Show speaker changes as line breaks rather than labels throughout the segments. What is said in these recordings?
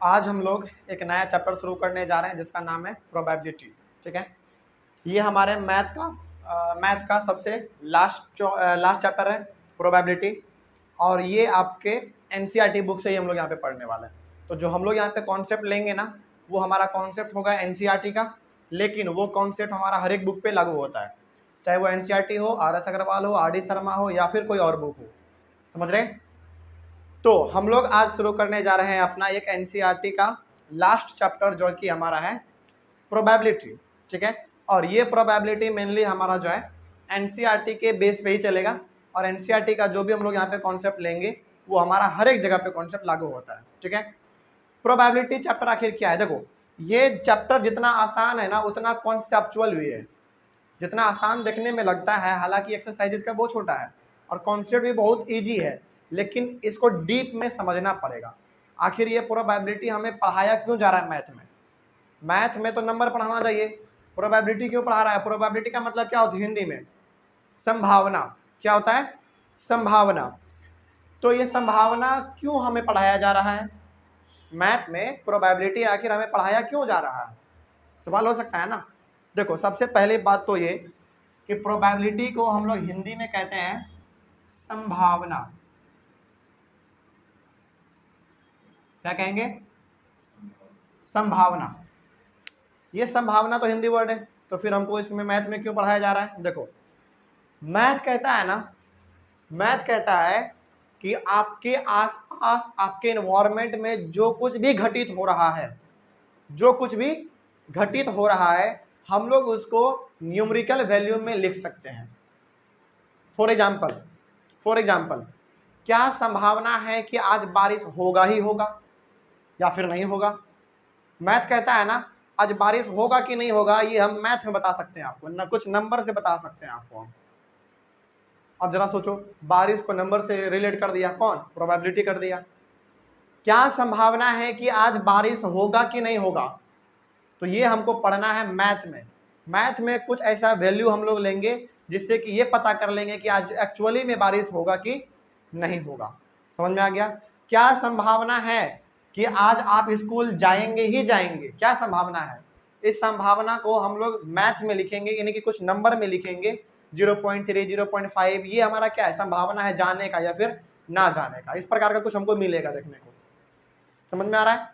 आज हम लोग एक नया चैप्टर शुरू करने जा रहे हैं जिसका नाम है प्रोबेबिलिटी। ठीक है, ये हमारे मैथ का सबसे लास्ट चैप्टर है प्रोबेबिलिटी, और ये आपके एनसीईआरटी बुक से ही हम लोग यहाँ पे पढ़ने वाले हैं। तो जो हम लोग यहाँ पे कॉन्सेप्ट लेंगे ना, वो हमारा कॉन्सेप्ट होगा एनसीईआरटी का, लेकिन वो कॉन्सेप्ट हमारा हर एक बुक पे लागू होता है, चाहे वो एनसीईआरटी हो, आर एस अग्रवाल हो, आर डी शर्मा हो, या फिर कोई और बुक हो। समझ रहे हैं? तो हम लोग आज शुरू करने जा रहे हैं अपना एक एनसीईआरटी का लास्ट चैप्टर जो कि हमारा है प्रोबेबिलिटी। ठीक है, और ये प्रोबेबिलिटी मेनली हमारा जो है एनसीईआरटी के बेस पे ही चलेगा, और एनसीईआरटी का जो भी हम लोग यहाँ पे कॉन्सेप्ट लेंगे वो हमारा हर एक जगह पे कॉन्सेप्ट लागू होता है। ठीक है, प्रोबेबिलिटी चैप्टर आखिर क्या है? देखो, ये चैप्टर जितना आसान है ना उतना कॉन्सेप्चुअल भी है। जितना आसान देखने में लगता है, हालांकि एक्सरसाइज इसका बहुत छोटा है और कॉन्सेप्ट भी बहुत ईजी है, लेकिन इसको डीप में समझना पड़ेगा। आखिर ये प्रोबेबिलिटी हमें पढ़ाया क्यों जा रहा है मैथ में? मैथ में तो नंबर पढ़ाना चाहिए, प्रोबेबिलिटी क्यों पढ़ा रहा है? प्रोबेबिलिटी का मतलब क्या होता है हिंदी में? संभावना। क्या होता है? संभावना। तो ये संभावना क्यों हमें पढ़ाया जा रहा है मैथ में? प्रोबेबिलिटी आखिर हमें पढ़ाया क्यों जा रहा है, सवाल हो सकता है ना। देखो, सबसे पहले बात तो ये कि प्रोबेबिलिटी को हम लोग हिंदी में कहते हैं संभावना। क्या कहेंगे? संभावना। ये संभावना तो हिंदी वर्ड है, तो फिर हमको इसमें मैथ में क्यों पढ़ाया जा रहा है? देखो, मैथ कहता है ना, मैथ कहता है कि आपके आसपास, आपके एनवायरनमेंट में जो कुछ भी घटित हो रहा है, जो कुछ भी घटित हो रहा है, हम लोग उसको न्यूमेरिकल वैल्यू में लिख सकते हैं। फॉर एग्जाम्पल, क्या संभावना है कि आज बारिश होगा ही होगा या फिर नहीं होगा? मैथ कहता है ना, आज बारिश होगा कि नहीं होगा, ये हम मैथ में बता सकते हैं आपको, ना कुछ नंबर से बता सकते हैं आपको हम। अब जरा सोचो, बारिश को नंबर से रिलेट कर दिया, कौन? प्रोबेबिलिटी कर दिया। क्या संभावना है कि आज बारिश होगा कि नहीं होगा? तो ये हमको पढ़ना है मैथ में। मैथ में कुछ ऐसा वैल्यू हम लोग लेंगे जिससे कि ये पता कर लेंगे कि आज एक्चुअली में बारिश होगा कि नहीं होगा। समझ में आ गया? क्या संभावना है कि आज आप स्कूल जाएंगे ही जाएंगे? क्या संभावना है? इस संभावना को हम लोग मैथ में लिखेंगे, यानी कि कुछ नंबर में लिखेंगे, 0.3, 0.5। ये हमारा क्या है? संभावना है जाने का या फिर ना जाने का। इस प्रकार का कुछ हमको मिलेगा देखने को। समझ में आ रहा है?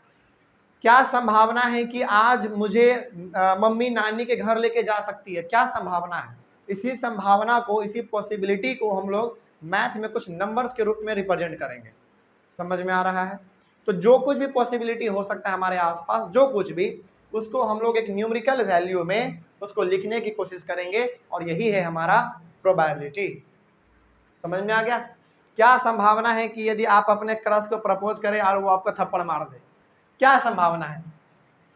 क्या संभावना है कि आज मुझे मम्मी नानी के घर लेके जा सकती है? क्या संभावना है? इसी संभावना को, इसी पॉसिबिलिटी को हम लोग मैथ में कुछ नंबर्स के रूप में रिप्रेजेंट करेंगे। समझ में आ रहा है? तो जो कुछ भी पॉसिबिलिटी हो सकता है हमारे आसपास, जो कुछ भी, उसको हम लोग एक न्यूमेरिकल वैल्यू में उसको लिखने की कोशिश करेंगे, और यही है हमारा प्रोबेबिलिटी। समझ में आ गया? क्या संभावना है कि यदि आप अपने क्रश को प्रपोज करें और वो आपको थप्पड़ मार दे? क्या संभावना है?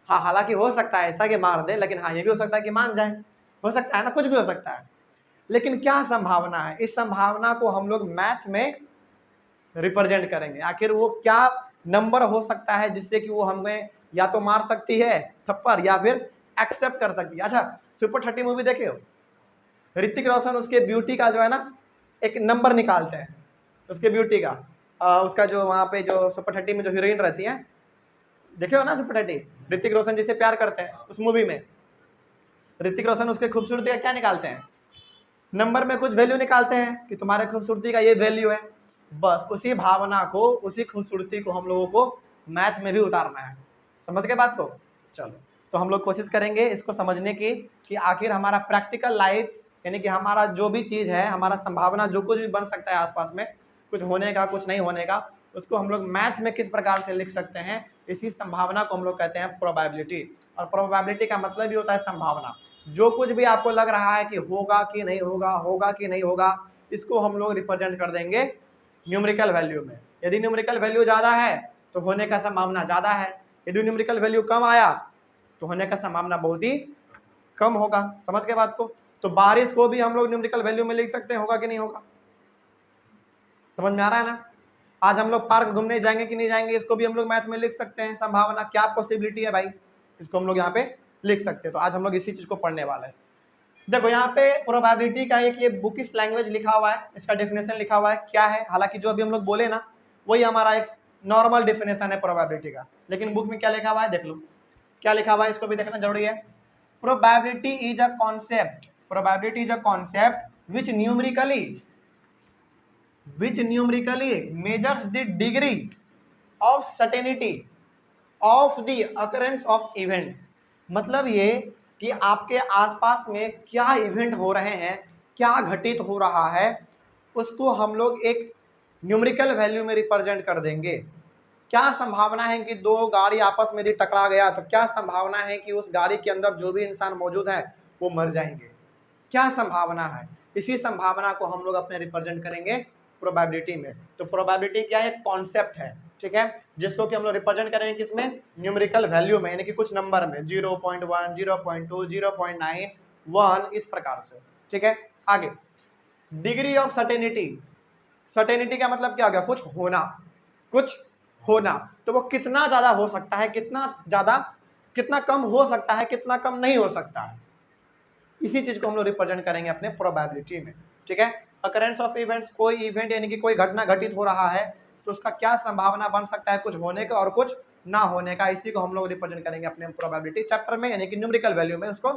हाँ, हालांकि हो सकता है ऐसा कि मार दे, लेकिन हाँ, ये भी हो सकता है कि मान जाए। हो सकता है ना, कुछ भी हो सकता है। लेकिन क्या संभावना है? इस संभावना को हम लोग मैथ में रिप्रेजेंट करेंगे। आखिर वो क्या नंबर हो सकता है जिससे कि वो हमें या तो मार सकती है थप्पड़, या फिर एक्सेप्ट कर सकती है। अच्छा, सुपर 30 मूवी देखे हो? ऋतिक रोशन उसके ब्यूटी का जो है ना एक नंबर निकालते हैं, उसके ब्यूटी का। उसका जो वहाँ पे जो सुपर 30 में जो हीरोइन रहती है, देखे हो ना सुपर 30? ऋतिक रोशन जिससे प्यार करते हैं उस मूवी में, ऋतिक रोशन उसके खूबसूरती का क्या निकालते हैं? नंबर में कुछ वैल्यू निकालते हैं कि तुम्हारे खूबसूरती का ये वैल्यू है। बस उसी भावना को, उसी खूबसूरती को हम लोगों को मैथ में भी उतारना है। समझ गए बात को? चलो, तो हम लोग कोशिश करेंगे इसको समझने की कि आखिर हमारा प्रैक्टिकल लाइफ, यानी कि हमारा जो भी चीज़ है, हमारा संभावना जो कुछ भी बन सकता है आसपास में, कुछ होने का, कुछ नहीं होने का, उसको हम लोग मैथ में किस प्रकार से लिख सकते हैं। इसी संभावना को हम लोग कहते हैं प्रोबेबिलिटी। और प्रोबेबिलिटी का मतलब ही होता है संभावना। जो कुछ भी आपको लग रहा है कि होगा कि नहीं होगा, होगा कि नहीं होगा, इसको हम लोग रिप्रेजेंट कर देंगे न्यूमेरिकल वैल्यू में। यदि न्यूमेरिकल वैल्यू ज़्यादा है तो होने का संभावना ज़्यादा है, यदि न्यूमेरिकल वैल्यू कम आया तो होने का संभावना बहुत ही कम होगा। समझ के बात को? तो बारिश को भी हम लोग न्यूमेरिकल वैल्यू में लिख सकते हैं, होगा कि नहीं होगा। समझ में आ रहा है ना? आज हम लोग पार्क घूमने जाएंगे कि नहीं जाएंगे, इसको भी हम लोग मैथ में लिख सकते हैं। संभावना क्या पॉसिबिलिटी है भाई, इसको हम लोग यहाँ पे लिख सकते हैं। तो आज हम लोग इसी चीज को पढ़ने वाले हैं। देखो, यहाँ पे प्रोबेबिलिटी का एक ये बुकिश लैंग्वेज लिखा हुआ है, इसका डेफिनेशन लिखा हुआ है क्या है। हालांकि जो अभी हम लोग बोले ना, वही हमारा एक नॉर्मल डिफिनेशन है प्रोबेबिलिटी का, लेकिन बुक में क्या लिखा हुआ है देख लो, क्या लिखा हुआ है इसको भी देखना जरूरी है। Probability is a concept, probability is a concept which numerically measures the degree of certainty of the occurrence of events. मतलब ये कि आपके आसपास में क्या इवेंट हो रहे हैं, क्या घटित हो रहा है, उसको हम लोग एक न्यूमेरिकल वैल्यू में रिप्रेजेंट कर देंगे। क्या संभावना है कि दो गाड़ी आपस में यदि टकरा गया तो क्या संभावना है कि उस गाड़ी के अंदर जो भी इंसान मौजूद है वो मर जाएंगे, क्या संभावना है, इसी संभावना को हम लोग अपने रिप्रेजेंट करेंगे प्रोबेबिलिटी में। तो प्रोबेबिलिटी क्या एक कॉन्सेप्ट है, ठीक है, जिसको कि हम लोग रिप्रेजेंट करेंगे किसमें, न्यूमेरिकल वैल्यू में, यानी कि कुछ नंबर में 0.1 0.2 0.9 1 इस प्रकार से, ठीक है। आगे डिग्री ऑफ सर्टेनिटी, सर्टेनिटी का मतलब क्या हो गया, कुछ होना, कुछ होना, तो वो कितना ज्यादा हो सकता है, कितना ज्यादा, कितना कम हो सकता है, कितना कम नहीं हो सकता है, इसी चीज को हम लोग रिप्रेजेंट करेंगे अपने प्रोबेबिलिटी में, ठीक है। अकरेंस ऑफ इवेंट्स, कोई इवेंट यानी कि कोई घटना घटित हो रहा है तो उसका क्या संभावना बन सकता है, कुछ होने का और कुछ ना होने का, इसी को हम लोग रिप्रेजेंट करेंगे अपने प्रोबेबिलिटी चैप्टर में, यानी कि न्यूमेरिकल वैल्यू में उसको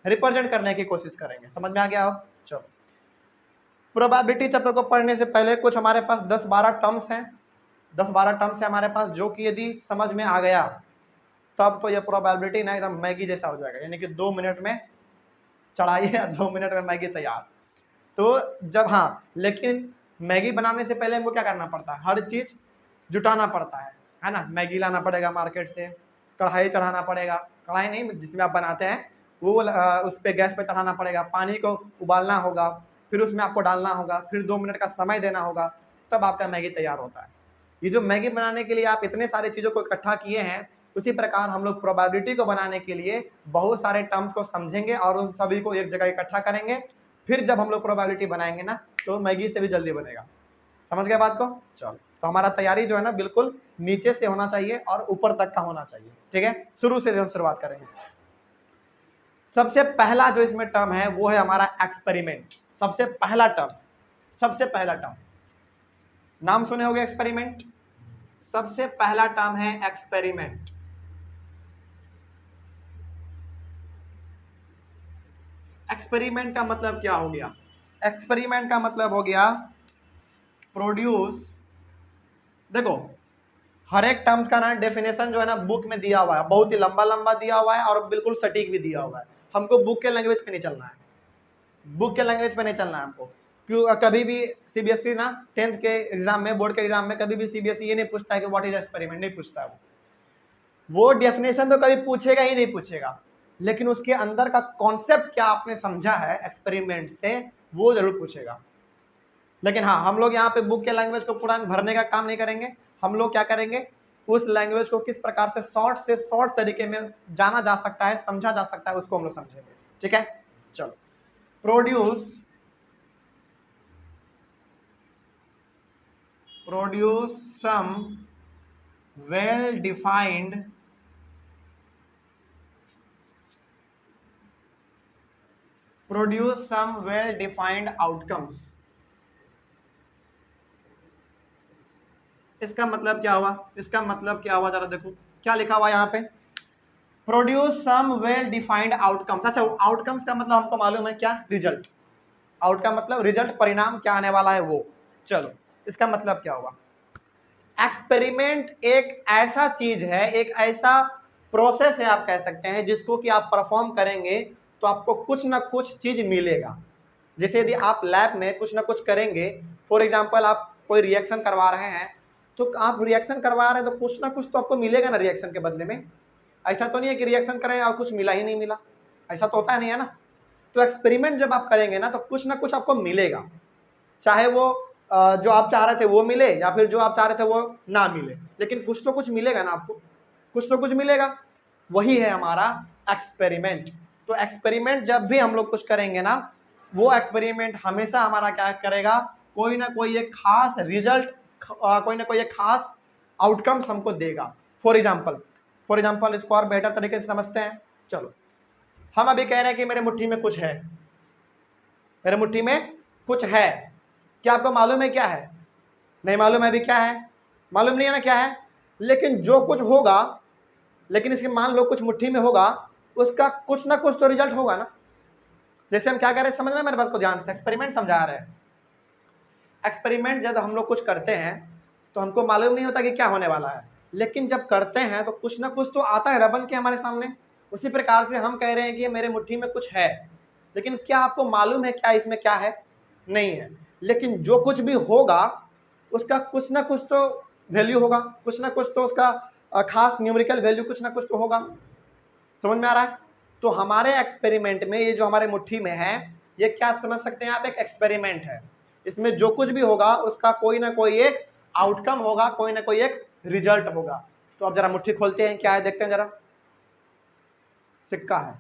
रिप्रेजेंट करने की कोशिश करेंगे। समझ में आ गया हो? चलो, प्रोबेबिलिटी चैप्टर को पढ़ने से पहले कुछ हमारे पास 10-12 टर्म्स हैं, 10-12 टर्म्स है हमारे पास, जो कि यदि समझ में आ गया तब तो ये प्रोबेबिलिटी ना एकदम मैगी जैसा हो जाएगा, यानी कि 2 मिनट में चढ़ाइए 2 मिनट में मैगी तैयार। तो जब, हाँ, लेकिन मैगी बनाने से पहले हमको क्या करना पड़ता है, हर चीज जुटाना पड़ता है ना। मैगी लाना पड़ेगा मार्केट से, कढ़ाई चढ़ाना पड़ेगा, कढ़ाई नहीं जिसमें आप बनाते हैं वो उस पर गैस पे चढ़ाना पड़ेगा, पानी को उबालना होगा, फिर उसमें आपको डालना होगा, फिर 2 मिनट का समय देना होगा, तब आपका मैगी तैयार होता है। ये जो मैगी बनाने के लिए आप इतने सारे चीज़ों को इकट्ठा किए हैं, उसी प्रकार हम लोग प्रोबेबिलिटी को बनाने के लिए बहुत सारे टर्म्स को समझेंगे और उन सभी को एक जगह इकट्ठा करेंगे, फिर जब हम लोग प्रोबेबिलिटी बनाएंगे ना तो मैगी से भी जल्दी बनेगा। समझ गए बात को? चलो, तो हमारा तैयारी जो है ना बिल्कुल नीचे से होना चाहिए और ऊपर तक का होना चाहिए, ठीक है। शुरू से हम शुरुआत करेंगे। सबसे पहला जो इसमें टर्म है वो है हमारा एक्सपेरिमेंट। सबसे पहला टर्म, सबसे पहला टर्म, नाम सुने होंगे एक्सपेरिमेंट। सबसे पहला टर्म है एक्सपेरिमेंट। एक्सपेरिमेंट का मतलब क्या हो गया, एक्सपेरिमेंट का मतलब हो गया प्रोड्यूस। देखो, हर एक टर्म्स का ना डेफिनेशन जो है ना बुक में दिया हुआ है, बहुत ही लंबा लंबा दिया हुआ है और बिल्कुल सटीक भी दिया हुआ है। हमको बुक के लैंग्वेज पे नहीं चलना है, बुक के लैंग्वेज पे नहीं चलना है हमको। क्यों, कभी भी सीबीएसई ना 10th के एग्जाम में, बोर्ड के एग्जाम में कभी भी सीबीएसई ये नहीं पूछता है कि व्हाट इज एक्सपेरिमेंट, नहीं पूछता है। वो डेफिनेशन तो कभी पूछेगा ही नहीं पूछेगा, लेकिन उसके अंदर का कॉन्सेप्ट क्या आपने समझा है एक्सपेरिमेंट से वो जरूर पूछेगा। लेकिन हाँ, हम लोग यहाँ पे बुक के लैंग्वेज को पूरा भरने का काम नहीं करेंगे। हम लोग क्या करेंगे, उस लैंग्वेज को किस प्रकार से शॉर्ट तरीके में जाना जा सकता है, समझा जा सकता है, उसको हम लोग समझेंगे, ठीक है। चलो, produce some well defined outcomes। इसका मतलब क्या हुआ, इसका मतलब क्या हुआ, जरा देखो क्या लिखा हुआ यहाँ पे, produce some well defined outcomes. अच्छा, आउटकम्स का मतलब हमको मालूम है क्या, रिजल्ट। आउट का मतलब रिजल्ट, परिणाम क्या आने वाला है वो। चलो, इसका मतलब क्या हुआ, एक्सपेरिमेंट एक ऐसा चीज है, एक ऐसा प्रोसेस है आप कह सकते हैं, जिसको कि आप परफॉर्म करेंगे तो आपको कुछ ना कुछ चीज मिलेगा। जैसे यदि आप लैब में कुछ ना कुछ करेंगे, फॉर एग्जांपल आप कोई रिएक्शन करवा रहे हैं, तो आप रिएक्शन करवा रहे हैं तो कुछ ना कुछ तो आपको मिलेगा ना रिएक्शन के बदले में। ऐसा तो नहीं है कि रिएक्शन करें और कुछ मिला ही नहीं मिला, ऐसा तो होता नहीं है ना। तो एक्सपेरिमेंट जब आप करेंगे ना तो कुछ ना कुछ आपको मिलेगा, चाहे वो जो आप चाह रहे थे वो मिले या फिर जो आप चाह रहे थे वो ना मिले, लेकिन कुछ तो कुछ मिलेगा ना आपको, कुछ तो कुछ मिलेगा। वही है हमारा एक्सपेरिमेंट। तो एक्सपेरिमेंट जब भी हम लोग कुछ करेंगे ना, वो एक्सपेरिमेंट हमेशा हमारा क्या करेगा, कोई ना कोई एक खास रिजल्ट, कोई ना कोई एक खास आउटकम्स हमको देगा। फॉर एग्जाम्पल इसको और बेहतर तरीके से समझते हैं। चलो, हम अभी कह रहे हैं कि मेरे मुट्ठी में कुछ है, मेरे मुट्ठी में कुछ है, क्या आपको मालूम है क्या है, नहीं मालूम है अभी क्या है, मालूम नहीं है ना क्या है, लेकिन जो कुछ होगा, लेकिन इसके मान लो कुछ मुट्ठी में होगा, उसका कुछ ना कुछ तो रिजल्ट होगा ना। जैसे हम क्या कर रहे हैं, समझना मेरे बात को ध्यान से, एक्सपेरिमेंट समझा रहे हैं। एक्सपेरिमेंट जब हम लोग कुछ करते हैं तो हमको मालूम नहीं होता कि क्या होने वाला है, लेकिन जब करते हैं तो कुछ ना कुछ तो आता है रबन के हमारे सामने। उसी प्रकार से हम कह रहे हैं कि मेरे मुट्ठी में कुछ है, लेकिन क्या आपको मालूम है क्या इसमें क्या है? नहीं है, लेकिन जो कुछ भी होगा उसका कुछ ना कुछ तो वैल्यू होगा, कुछ ना कुछ तो उसका खास न्यूमेरिकल वैल्यू कुछ ना कुछ तो होगा। समझ में आ रहा है? तो हमारे एक्सपेरिमेंट में ये जो हमारे मुट्ठी में है, ये क्या समझ सकते हैं आप, एक एक्सपेरिमेंट है। इसमें जो कुछ भी होगा उसका कोई ना कोई एक आउटकम होगा, कोई ना कोई एक रिजल्ट होगा। तो अब जरा मुट्ठी खोलते हैं, क्या है देखते हैं जरा। सिक्का है,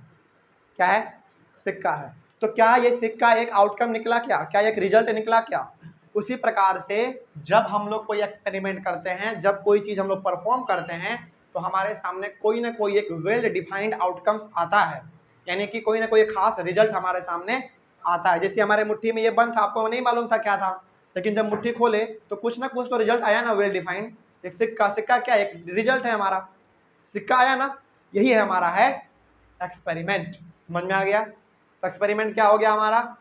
क्या है? सिक्का है। तो क्या ये सिक्का एक आउटकम निकला क्या एक रिजल्ट निकला क्या? उसी प्रकार से जब हम लोग कोई एक्सपेरिमेंट करते हैं, जब कोई चीज हम लोग परफॉर्म करते हैं, तो हमारे सामने कोई ना कोई एक वेल डिफाइंड आउटकम्स आता है, यानी कि कोई ना कोई खास रिजल्ट हमारे सामने आता है। जैसे हमारे मुट्ठी में ये बंद था, आपको नहीं मालूम था क्या था, लेकिन जब मुट्ठी खोले तो कुछ ना कुछ तो रिजल्ट आया ना, वेल डिफाइंड। एक सिक्का, सिक्का क्या एक रिजल्ट है हमारा, सिक्का आया ना, यही है हमारा है एक्सपेरिमेंट। समझ में आ गया? तो एक्सपेरिमेंट क्या हो गया हमारा?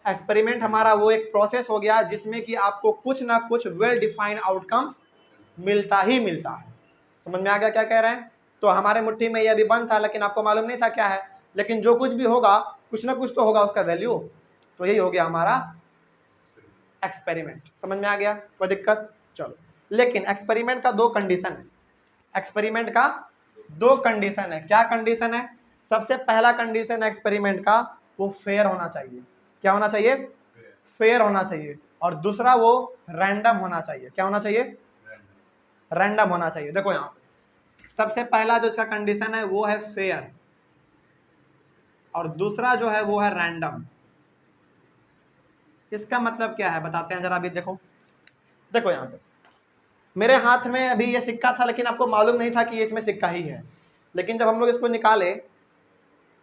एक्सपेरिमेंट हमारा वो एक प्रोसेस हो गया जिसमें कि आपको कुछ ना कुछ वेल डिफाइंड आउटकम्स मिलता ही मिलता है। समझ में आ गया क्या कह रहे हैं? तो हमारे मुट्ठी में ये अभी बंद था, लेकिन आपको मालूम नहीं था क्या है, लेकिन जो कुछ भी होगा कुछ ना कुछ तो होगा उसका वैल्यू। तो यही हो गया हमारा एक्सपेरिमेंट। समझ में आ गया? कोई दिक्कत? चलो, लेकिन एक्सपेरिमेंट का दो कंडीशन है। एक्सपेरिमेंट का दो कंडीशन है। क्या कंडीशन है? सबसे पहला कंडीशन एक्सपेरिमेंट का, वो फेयर होना चाहिए। क्या होना चाहिए? फेयर होना चाहिए। और दूसरा वो रैंडम होना चाहिए। क्या होना चाहिए? रैंडम होना चाहिए। देखो यहाँ सबसे पहला जो इसका कंडीशन है वो है फेयर, और दूसरा जो है वो है रैंडम। इसका मतलब क्या है बताते हैं जरा। अभी देखो, देखो यहाँ पे मेरे हाथ में अभी ये सिक्का था, लेकिन आपको मालूम नहीं था कि ये इसमें सिक्का ही है, लेकिन जब हम लोग इसको निकाले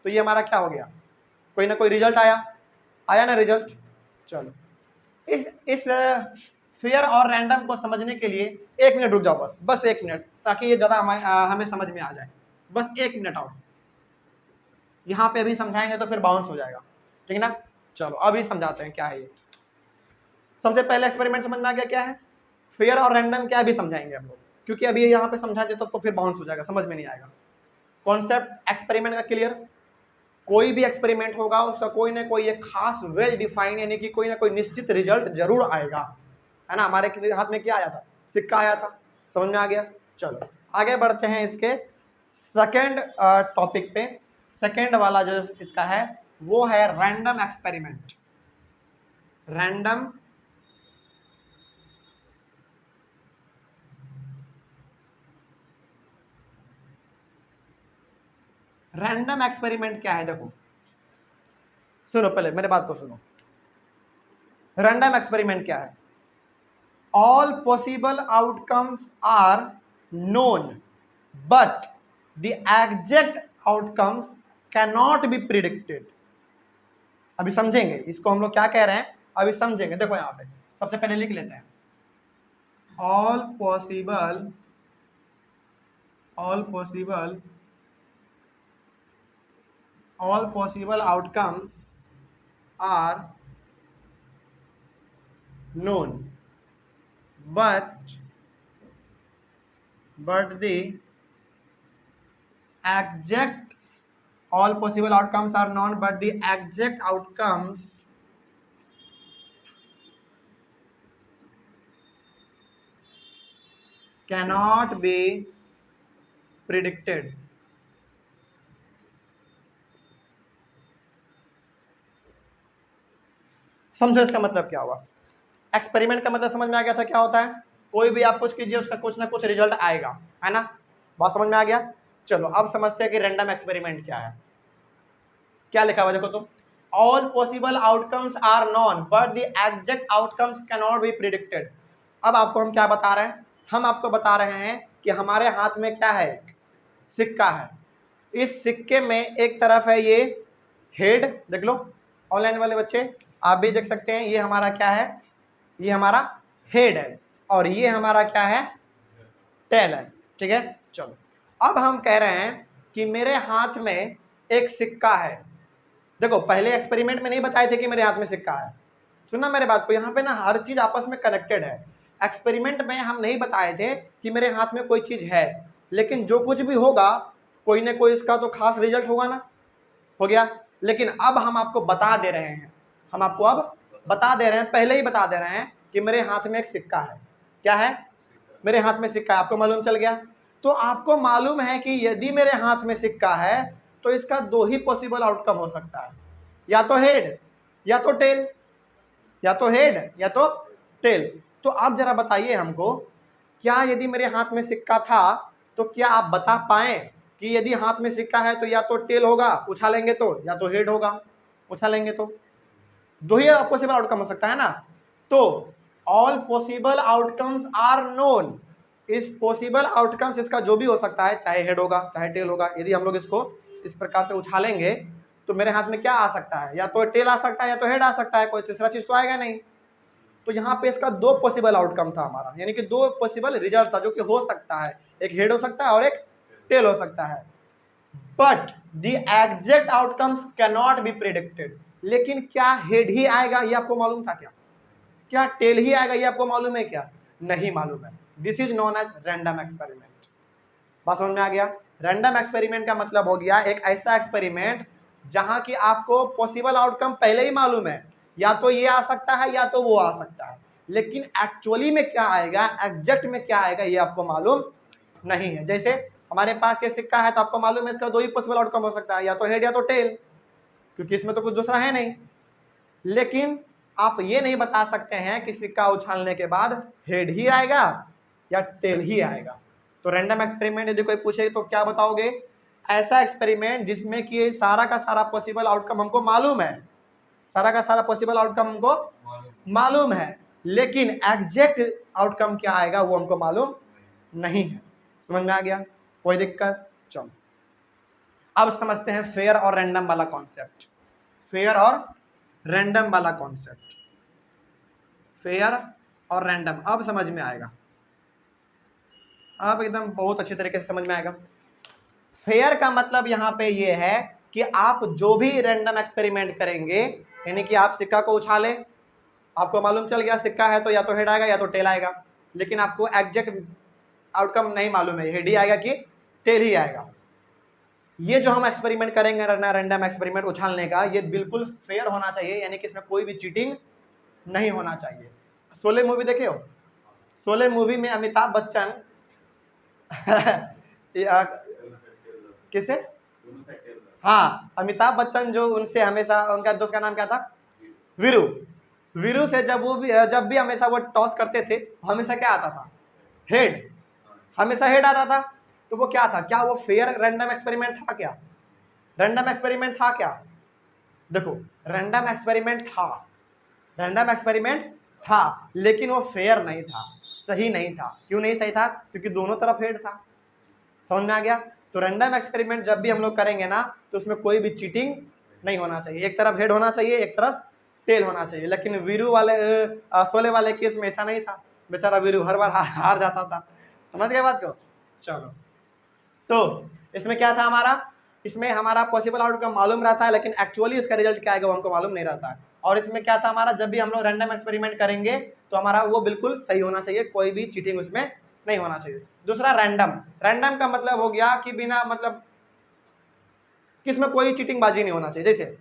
तो ये हमारा क्या हो गया, कोई ना कोई रिजल्ट आया, आया ना रिजल्ट। चलो, इस फेयर और रैंडम को समझने के लिए 1 मिनट रुक जाओ, बस 1 मिनट, ताकि ये ज़्यादा हमें समझ में आ जाए। बस 1 मिनट और, यहाँ पे अभी समझाएंगे तो फिर बाउंस हो जाएगा, ठीक है ना। चलो अभी समझाते हैं क्या है ये। सबसे पहले एक्सपेरिमेंट समझ में आ गया क्या है, फेयर और रैंडम क्या अभी समझाएंगे हम लोग, क्योंकि अभी यहाँ पे समझा देते तो फिर बाउंस हो जाएगा, समझ में नहीं आएगा। कॉन्सेप्ट एक्सपेरिमेंट का क्लियर? कोई भी एक्सपेरिमेंट होगा उसका कोई ना कोई एक खास वेल डिफाइंड, यानी कि कोई ना कोई निश्चित रिजल्ट जरूर आएगा, है ना। हमारे हाथ में क्या आया था? सिक्का आया था। समझ में आ गया? चलो आगे बढ़ते हैं इसके सेकेंड टॉपिक पे। सेकेंड वाला जो इसका है वो है रैंडम एक्सपेरिमेंट। रैंडम एक्सपेरिमेंट क्या है? देखो सुनो, पहले मेरे बात को सुनो। रैंडम एक्सपेरिमेंट क्या है? All possible outcomes are known but the exact outcomes can not be predicted. अभी समझेंगे इसको हम लोग क्या कह रहे हैं, अभी समझेंगे। देखो यहाँ पे सबसे पहले लिख लेते हैं, all possible outcomes are known but the exact, all possible outcomes are known but the exact outcomes cannot be predicted। समझो इसका मतलब क्या हुआ। एक्सपेरिमेंट का मतलब समझ में आ गया था क्या होता है? कोई भी आप कुछ कीजिए उसका कुछ ना कुछ रिजल्ट आएगा, है ना। बात समझ में आ गया? चलो अब समझते हैं कि रैंडम एक्सपेरिमेंट क्या है। क्या लिखा हुआ देखो तो, all possible outcomes are known but the exact outcomes can not be predicted. अब आपको हम क्या बता रहे हैं? हम आपको बता रहे हैं कि हमारे हाथ में क्या है, सिक्का है। इस सिक्के में एक तरफ है ये हेड, देख लो ऑनलाइन वाले बच्चे आप भी देख सकते हैं, ये हमारा क्या है, ये हमारा हेड है, और ये हमारा क्या है, टेल है, ठीक है। चलो अब हम कह रहे हैं कि मेरे हाथ में एक सिक्का है। देखो पहले एक्सपेरिमेंट में नहीं बताए थे कि मेरे हाथ में सिक्का है, सुनना मेरे बात को, यहाँ पे ना हर चीज आपस में कनेक्टेड है। एक्सपेरिमेंट में हम नहीं बताए थे कि मेरे हाथ में कोई चीज है, लेकिन जो कुछ भी होगा कोई ना कोई इसका तो खास रिजल्ट होगा ना, हो गया। लेकिन अब हम आपको बता दे रहे हैं, हम आपको अब बता दे रहे हैं, पहले ही बता दे रहे हैं कि मेरे हाथ में एक सिक्का है। क्या है? मेरे हाथ में सिक्का है, आपको मालूम चल गया। तो आपको मालूम है कि यदि मेरे हाथ में सिक्का है तो इसका दो ही पॉसिबल आउटकम हो सकता है, या तो हेड या तो टेल, या तो हेड या तो टेल। तो आप जरा बताइए हमको, क्या यदि मेरे हाथ में सिक्का था तो क्या आप बता पाए कि यदि हाथ में सिक्का है तो या तो टेल होगा उछालेंगे तो, या तो हेड होगा उछालेंगे तो? दो ही पॉसिबल आउटकम हो सकता है ना। तो all possible outcomes are known, इस पॉसिबल आउटकम्स इसका जो भी हो सकता है, चाहे हेड होगा चाहे टेल होगा। यदि हम लोग इसको इस प्रकार से उछालेंगे तो मेरे हाथ में क्या आ सकता है, या तो टेल आ सकता है या तो हेड आ सकता है, कोई तीसरा चीज तो आएगा नहीं। तो यहाँ पे इसका दो पॉसिबल आउटकम था हमारा, यानी कि दो पॉसिबल रिजल्ट था जो कि हो सकता है, एक हेड हो सकता है और एक टेल हो सकता है। But the exact outcomes can not be predicted. लेकिन क्या हेड ही आएगा ये आपको मालूम था क्या? क्या टेल ही आएगा ये आपको मालूम है क्या? नहीं मालूम है। This is known as random experiment. बात समझ में आ गया? रैंडम एक्सपेरिमेंट का मतलब हो गया एक ऐसा एक्सपेरिमेंट जहां की आपको पॉसिबल आउटकम पहले ही मालूम है, या तो ये आ सकता है या तो वो आ सकता है, लेकिन एक्चुअली में क्या आएगा, एग्जैक्ट में क्या आएगा ये आपको मालूम नहीं है। जैसे हमारे पास ये सिक्का है तो आपको मालूम है इसका दो ही पॉसिबल आउटकम हो सकता है, या तो हेड या तो टेल, क्योंकि इसमें तो कुछ दूसरा है नहीं। लेकिन आप ये नहीं बता सकते हैं कि सिक्का उछालने के बाद हेड ही आएगा या टेल ही आएगा। तो रैंडम एक्सपेरिमेंट यदि कोई पूछे तो क्या बताओगे? ऐसा एक्सपेरिमेंट जिसमें कि सारा का सारा पॉसिबल आउटकम हमको मालूम है, सारा का सारा पॉसिबल आउटकम हमको मालूम है, लेकिन एग्जैक्ट आउटकम क्या आएगा वो हमको मालूम नहीं है। समझ में आ गया? कोई दिक्कत? चलो अब समझते हैं फेयर और रैंडम वाला कॉन्सेप्ट। फेयर और रैंडम वाला कॉन्सेप्ट, फेयर और रैंडम अब समझ में आएगा, अब एकदम बहुत अच्छी तरीके से समझ में आएगा। फेयर का मतलब यहाँ पे ये है कि आप जो भी रैंडम एक्सपेरिमेंट करेंगे, यानी कि आप सिक्का को उछाले, आपको मालूम चल गया सिक्का है तो या तो हेड आएगा या तो टेल आएगा, लेकिन आपको एग्जैक्ट आउटकम नहीं मालूम है हेड ही आएगा कि टेल ही आएगा। ये जो हम एक्सपेरिमेंट करेंगे रैंडम एक्सपेरिमेंट उछालने का, ये बिल्कुल फेयर होना चाहिए, यानी कि इसमें कोई भी चीटिंग नहीं होना चाहिए। शोले मूवी देखे हो? शोले मूवी में अमिताभ बच्चन किसे? हाँ, अमिताभ बच्चन जो उनसे हमेशा, उनका दोस्त का नाम क्या था? वीरू। वीरू से जब भी हमेशा वो टॉस करते थे, हमेशा क्या आता था? हेड, हमेशा हेड आता था। तो वो क्या था? क्या वो फेयर रैंडम एक्सपेरिमेंट था क्या? रैंडम एक्सपेरिमेंट था क्या? देखो रैंडम एक्सपेरिमेंट था, रैंडम एक्सपेरिमेंट था, लेकिन वो फेयर नहीं था, सही नहीं था। क्यों नहीं सही था? क्योंकि दोनों तरफ हेड था। समझ में आ गया? तो रैंडम एक्सपेरिमेंट जब भी हम लोग करेंगे ना तो उसमें कोई भी चीटिंग नहीं होना चाहिए, एक तरफ हेड होना चाहिए एक तरफ टेल होना चाहिए। लेकिन वीरू वाले शोले वाले केस में ऐसा नहीं था, बेचारा वीरू हर बार हार जाता था। समझ गए बात को? चलो तो इसमें क्या था हमारा, इसमें हमारा पॉसिबल आउटकम मालूम रहता है, लेकिन एक्चुअली इसका रिजल्ट क्या आएगा वो हमको मालूम नहीं रहता है। और इसमें क्या था हमारा, जब भी हम लोग रैंडम एक्सपेरिमेंट करेंगे तो हमारा वो बिल्कुल सही होना चाहिए, कोई भी चीटिंग उसमें नहीं होना चाहिए। दूसरा रैंडम, रैंडम का मतलब हो गया कि बिना मतलब किसमें कोई चीटिंग बाजी नहीं होना चाहिए। जैसे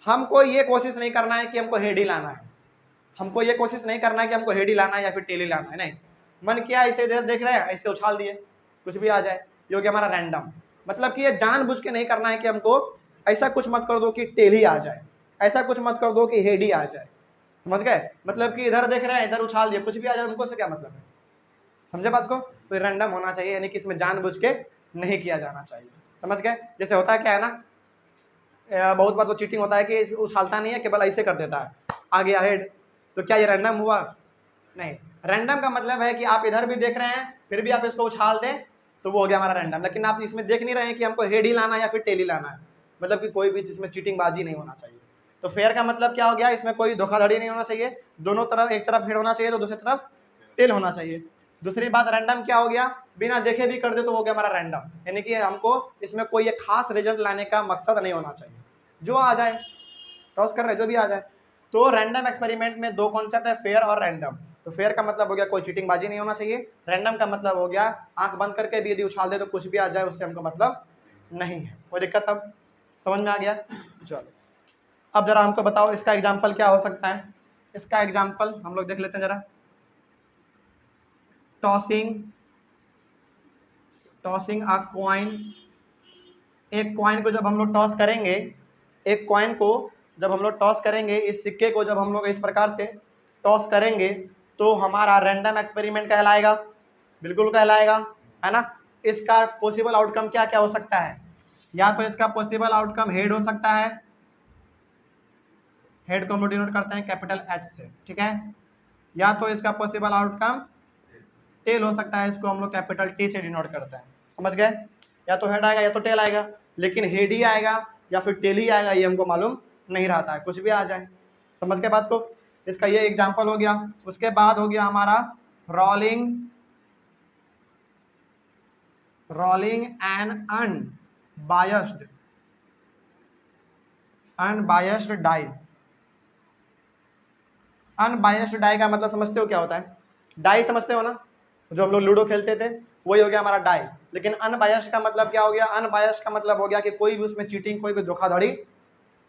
हमको ये कोशिश नहीं करना है कि हमको हेड ही लाना है, हमको ये कोशिश नहीं करना है कि हमको हेड ही लाना है या फिर टेल ही लाना है, नहीं, मन किया ऐसे देख रहे हैं ऐसे उछाल दिए कुछ भी आ जाए, ये हो गया हमारा रैंडम। मतलब कि ये जानबूझ के नहीं करना है कि हमको ऐसा कुछ मत कर दो कि टेल ही आ जाए, ऐसा कुछ मत कर दो कि हेड ही आ जाए। समझ गए? मतलब कि इधर देख रहे हैं इधर उछाल दिए कुछ भी आ जाए, उनको से क्या मतलब है? समझे बात को? तो रैंडम होना चाहिए, यानी कि इसमें जानबूझ के नहीं किया जाना चाहिए। समझ गए? जैसे होता है क्या है ना, बहुत बार तो चीटिंग होता है कि उछालता नहीं है, केवल ऐसे कर देता है, आ गया हेड, तो क्या ये रैंडम हुआ? नहीं। रैंडम का मतलब है कि आप इधर भी देख रहे हैं फिर भी आप इसको उछाल दें तो वो हो गया हमारा रैंडम, लेकिन आप इसमें देख नहीं रहे हैं कि हमको हेड ही लाना है या फिर टेल ही लाना है, मतलब कि कोई भी जिसमें चीटिंग बाजी नहीं होना चाहिए। तो फेयर का मतलब क्या हो गया, इसमें कोई धोखाधड़ी नहीं होना चाहिए, दोनों तरफ, एक तरफ हेड होना चाहिए तो दूसरी तरफ टेल होना चाहिए। दूसरी बात रैंडम क्या हो गया, बिना देखे भी कर दे तो हो गया हमारा रैंडम, यानी कि हमको इसमें कोई एक खास रिजल्ट लाने का मकसद नहीं होना चाहिए, जो आ जाए टॉस कर रहे जो भी आ जाए। तो रैंडम एक्सपेरिमेंट में दो कॉन्सेप्ट है, फेयर और रैंडम। तो फेयर का मतलब हो गया कोई चीटिंग बाजी नहीं होना चाहिए, रैंडम का मतलब हो गया आंख बंद करके भी यदि उछाल दे तो कुछ भी आ जाए, उससे हमको मतलब नहीं है, कोई दिक्कत। अब समझ में आ गया? चलो अब जरा हमको बताओ इसका एग्जाम्पल क्या हो सकता है। इसका एग्जाम्पल हम लोग देख लेते हैं जरा। टॉसिंग अ कॉइन, एक कॉइन को जब हम लोग टॉस करेंगे, एक कॉइन को जब हम लोग टॉस करेंगे, इस सिक्के को जब हम लोग इस प्रकार से टॉस करेंगे तो हमारा रैंडम एक्सपेरिमेंट कहलाएगा, बिल्कुल कहलाएगा, है ना। इसका पॉसिबल आउटकम क्या क्या हो सकता है, या तो इसका पॉसिबल आउटकम हेड हो सकता है, हेड को हम लोग डिनोट करते हैं कैपिटल एच से, ठीक है, या तो इसका पॉसिबल आउटकम टेल हो सकता है, इसको हम लोग कैपिटल टी से डिनोट करते हैं, समझ गए। या तो हेड आएगा या तो टेल आएगा, लेकिन हेड ही आएगा या फिर टेल ही आएगा ये हमको मालूम नहीं रहता है, कुछ भी आ जाए, समझ के बात को। इसका ये एग्जांपल हो गया। उसके बाद हो गया हमारा rolling an unbiased die. Unbiased die का मतलब समझते हो क्या होता है? डाई समझते हो ना, जो हम लोग लूडो खेलते थे, वही हो गया हमारा डाई। लेकिन अनबायस्ड का मतलब क्या हो गया? अनबायस्ड का मतलब हो गया कि कोई भी उसमें चीटिंग, कोई भी धोखाधड़ी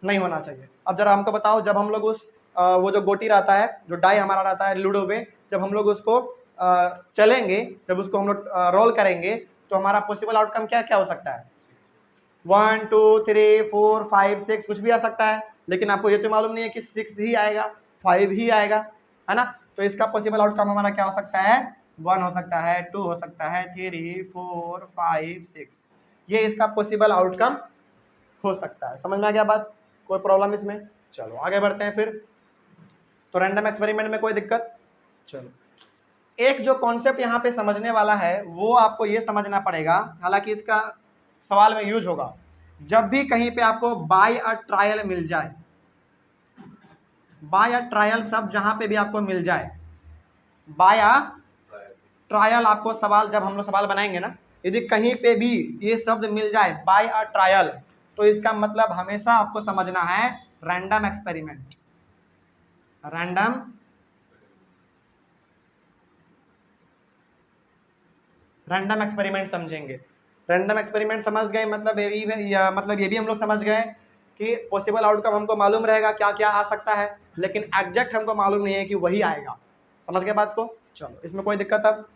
नहीं होना चाहिए। अब जरा हमको बताओ, जब हम लोग उस वो जो गोटी रहता है, जो डाई हमारा रहता है लूडो में, जब हम लोग उसको चलेंगे, जब उसको हम लोग रोल करेंगे तो हमारा पॉसिबल आउटकम क्या क्या हो सकता है? 1 2 3 4 5 6 कुछ भी आ सकता है, लेकिन आपको ये तो मालूम नहीं है कि 6 ही आएगा, 5 ही आएगा, है ना। तो इसका पॉसिबल आउटकम हमारा क्या हो सकता है? 1 हो सकता है, 2 हो सकता है, 3 4 5 6, ये इसका पॉसिबल आउटकम हो सकता है। समझ में आ गया बात? कोई प्रॉब्लम इसमें? चलो आगे बढ़ते हैं फिर। तो रैंडम एक्सपेरिमेंट में कोई दिक्कत? चलो, एक जो कॉन्सेप्ट यहाँ पे समझने वाला है वो आपको ये समझना पड़ेगा, हालांकि इसका सवाल में यूज होगा, जब भी कहीं पे आपको बाय अ ट्रायल मिल जाए, बाय अ ट्रायल शब्द जहां पे भी आपको मिल जाए, बाय अ ट्रायल आपको सवाल, जब हम लोग सवाल बनाएंगे ना, यदि कहीं पे भी ये शब्द मिल जाए बाय अ ट्रायल, तो इसका मतलब हमेशा आपको समझना है रैंडम एक्सपेरिमेंट। रैंडम एक्सपेरिमेंट समझेंगे। रैंडम एक्सपेरिमेंट समझ गए, मतलब ये भी हम लोग समझ गए कि पॉसिबल आउटकम हमको मालूम रहेगा क्या क्या आ सकता है, लेकिन एग्जैक्ट हमको मालूम नहीं है कि वही आएगा। समझ गए बात को? चलो इसमें कोई दिक्कत। अब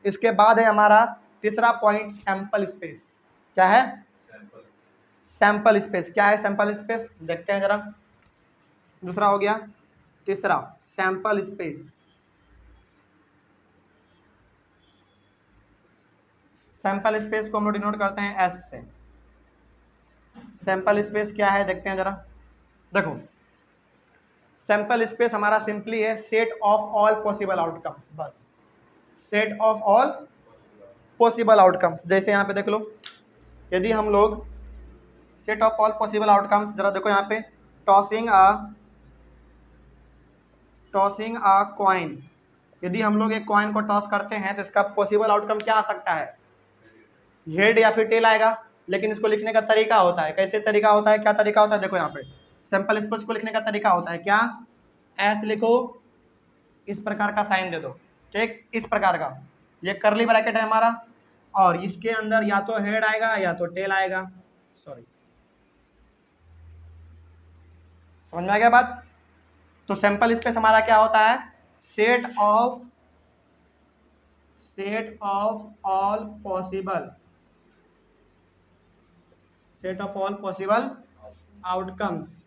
इसके बाद है हमारा तीसरा पॉइंट, सैंपल स्पेस। क्या है? Sample space. क्या है सैंपल स्पेस? देखते हैं जरा। दूसरा हो गया, तीसरा सैंपल स्पेस। सैंपल स्पेस को हम लोग डिनोट करते हैं एस से। सैंपल स्पेस क्या है देखते हैं जरा। देखो, सैंपल स्पेस हमारा सिंपली है set of all possible outcomes, बस set of all possible outcomes. जैसे यहाँ पे देख लो, यदि हम लोग set of all possible outcomes, जरा देखो यहाँ पे, टॉसिंग अ कॉइन, यदि हम लोग एक कॉइन को टॉस करते हैं तो इसका पॉसिबल आउटकम क्या आ सकता है? हेड या फिर टेल आएगा। लेकिन इसको लिखने का तरीका होता है, कैसे तरीका होता है, क्या तरीका होता है? देखो यहाँ पे सैंपल स्पेस को लिखने का तरीका होता है क्या? एस लिखो, इस प्रकार का साइन दे दो, ठीक, इस प्रकार का, ये करली ब्रैकेट है हमारा, और इसके अंदर या तो हेड आएगा या तो टेल आएगा। सॉरी, समझ में आ गया बात? तो सैंपल स्पेस हमारा क्या होता है? Set of all possible outcomes.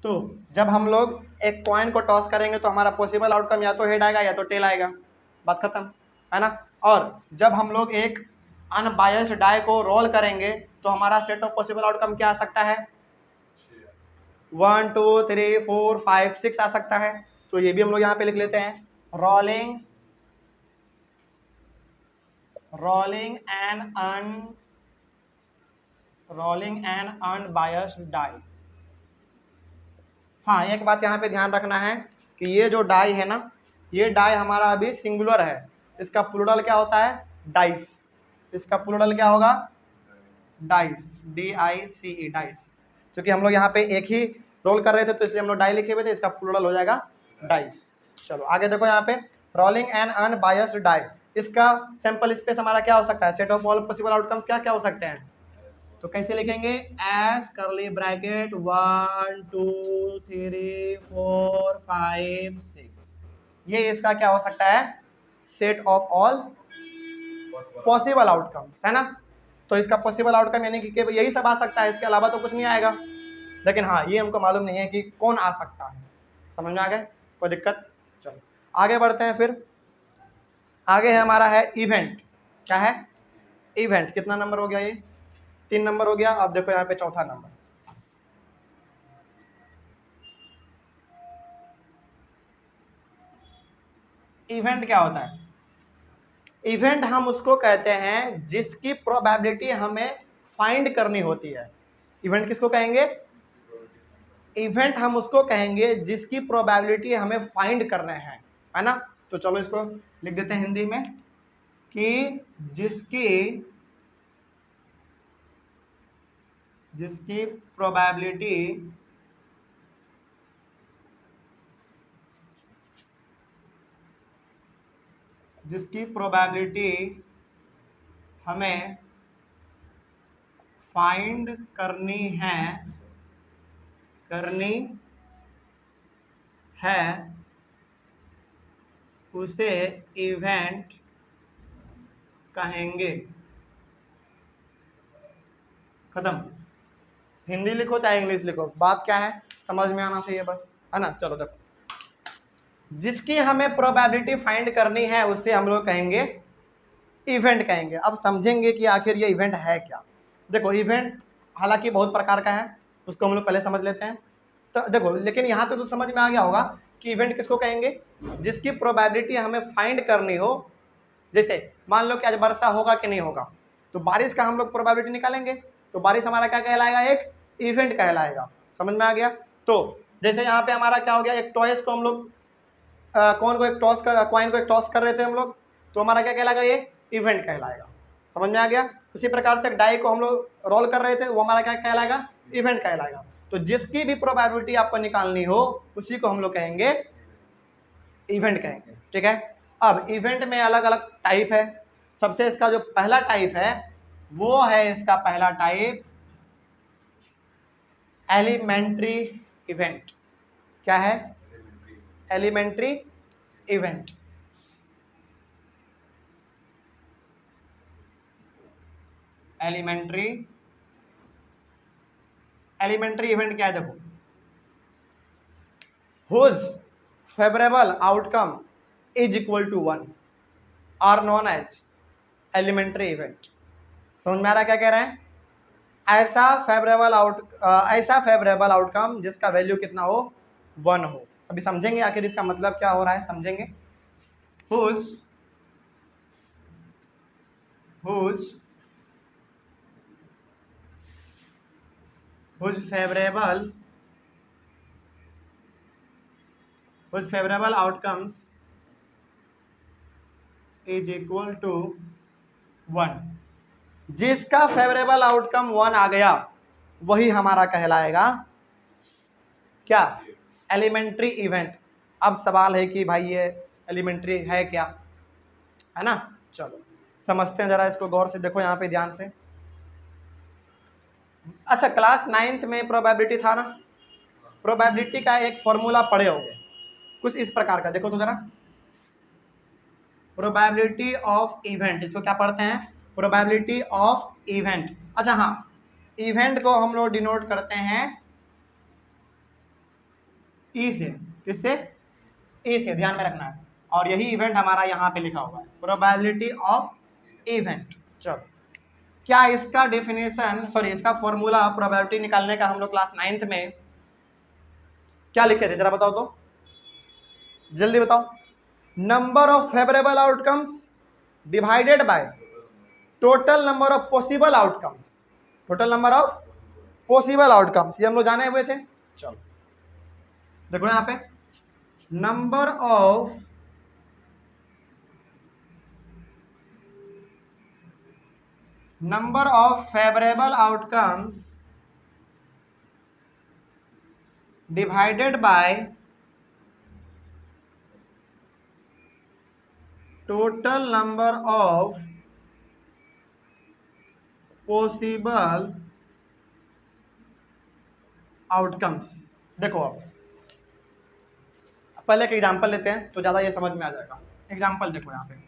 तो जब हम लोग एक कॉइन को टॉस करेंगे तो हमारा पॉसिबल आउटकम या तो हेड आएगा या तो टेल आएगा, बात खत्म, है ना। और जब हम लोग एक अनबायस्ड डाई को रोल करेंगे तो हमारा सेट ऑफ पॉसिबल आउटकम क्या आ सकता है? 1 2 3 4 5 6 आ सकता है। तो ये भी हम लोग यहाँ पे लिख लेते हैं, रोलिंग एन अनबायस्ड डाई। हाँ, एक बात यहाँ पे ध्यान रखना है कि ये जो डाई है ना, ये डाई हमारा अभी सिंगुलर है, इसका प्लूरल क्या होता है? डाइस। इसका प्लूरल क्या होगा? Dice, DICE, dice. क्योंकि हम लोग यहाँ पे एक ही रोल कर रहे थे तो इसलिए हम लोग डाई लिखे हुए थे, इसका प्लूरल हो जाएगा डाइस। चलो आगे देखो यहाँ पे, रोलिंग एन अनबायस्ड डाई, इसका सैंपल स्पेस हमारा क्या हो सकता है? Set of all possible outcomes क्या क्या हो सकते हैं? तो कैसे लिखेंगे? एस करली ब्रैकेट 1 2 3 4 5 6, ये इसका क्या हो सकता है? Set of all possible outcomes, है ना। तो इसका पॉसिबल आउटकम यानी कि यही सब आ सकता है, इसके अलावा तो कुछ नहीं आएगा। लेकिन हाँ, ये हमको मालूम नहीं है कि कौन आ सकता है। समझ में आ गए? कोई दिक्कत? चलो आगे बढ़ते हैं। फिर आगे है हमारा है इवेंट। क्या है? इवेंट। कितना नंबर हो गया? ये 3 नंबर हो गया। अब देखो यहाँ पे चौथा नंबर, इवेंट क्या होता है? इवेंट हम उसको कहते हैं जिसकी प्रोबेबिलिटी हमें फाइंड करनी होती है। इवेंट किसको कहेंगे? इवेंट हम उसको कहेंगे जिसकी प्रोबेबिलिटी हमें फाइंड करने हैं, है ना। तो चलो इसको लिख देते हैं हिंदी में कि जिसकी प्रोबेबिलिटी हमें फाइंड करनी है उसे इवेंट कहेंगे। खत्म। हिंदी लिखो चाहे इंग्लिश लिखो, बात क्या है? समझ में आना चाहिए बस, है ना। चलो देखो, जिसकी हमें प्रोबेबिलिटी फाइंड करनी है उसे हम लोग कहेंगे इवेंट कहेंगे। अब समझेंगे कि आखिर ये इवेंट है क्या। देखो इवेंट हालांकि बहुत प्रकार का है, उसको हम लोग पहले समझ लेते हैं। तो देखो, लेकिन यहाँ तो समझ में आ गया होगा कि इवेंट किसको कहेंगे? जिसकी प्रोबेबिलिटी हमें फाइंड करनी हो। जैसे मान लो कि आज वर्षा होगा कि नहीं होगा, तो बारिश का हम लोग प्रोबेबिलिटी निकालेंगे, तो बारिश हमारा क्या कहलाएगा? एक इवेंट कहलाएगा। समझ में आ गया? तो जैसे यहाँ पे हमारा क्या हो गया, एक टॉयस को हम लोग कॉइन को एक टॉस कर रहे थे हम लोग, तो हमारा क्या कहलाएगा? ये इवेंट कहलाएगा। समझ में आ गया? इसी प्रकार से डाई को हम लोग रोल कर रहे थे, वो हमारा क्या कहलाएगा? इवेंट कहलाएगा। तो जिसकी भी प्रोबेबिलिटी आपको निकालनी हो उसी को हम लोग कहेंगे इवेंट कहेंगे। ठीक है। अब इवेंट में अलग अलग टाइप है। सबसे इसका जो पहला टाइप है वो है, इसका पहला टाइप एलिमेंट्री इवेंट। क्या है? Elementary event. एलिमेंट्री इवेंट क्या है? देखो, whose favorable outcome is equal to 1 are known as elementary event। समझ में आ रहा है क्या कह रहे हैं? ऐसा फेवरेबल आउटकम जिसका वैल्यू कितना हो? 1 हो। अभी समझेंगे आखिर इसका मतलब क्या हो रहा है, समझेंगे। whose favorable outcomes is equal to 1। जिसका फेवरेबल आउटकम 1 आ गया वही हमारा कहलाएगा क्या? Elementary event. अब सवाल है कि भाई ये एलिमेंट्री है क्या, है ना। चलो समझते हैं जरा इसको गौर से। देखो यहाँ पे ध्यान से। अच्छा, क्लास 9th में प्रोबेबिलिटी था ना। प्रोबेबिलिटी का एक फॉर्मूला पढ़े होंगे कुछ इस प्रकार का। देखो तो जरा, प्रोबेबिलिटी ऑफ इवेंट, इसको क्या पढ़ते हैं? Probability of event. अच्छा हाँ, इवेंट को हम लोग डिनोट करते हैं ई से। किससे? ई से, ध्यान में रखना है। और यही इवेंट हमारा यहाँ पे लिखा हुआ है, प्रोबेबिलिटी ऑफ इवेंट। चलो, क्या इसका डेफिनेशन, सॉरी इसका फॉर्मूला प्रोबेबिलिटी निकालने का हम लोग क्लास 9th में क्या लिखे थे? जरा बताओ तो, जल्दी बताओ। Number of favourable outcomes divided by total number of possible outcomes. Total number of possible outcomes, ये हम लोग जाने हुए थे। चलो देखो यहाँ पे, number of number of favourable outcomes divided by total number of possible outcomes. देखो अब पहले एक एग्जांपल लेते हैं तो ज्यादा ये समझ में आ जाएगा। एग्जांपल देखो यहाँ पे,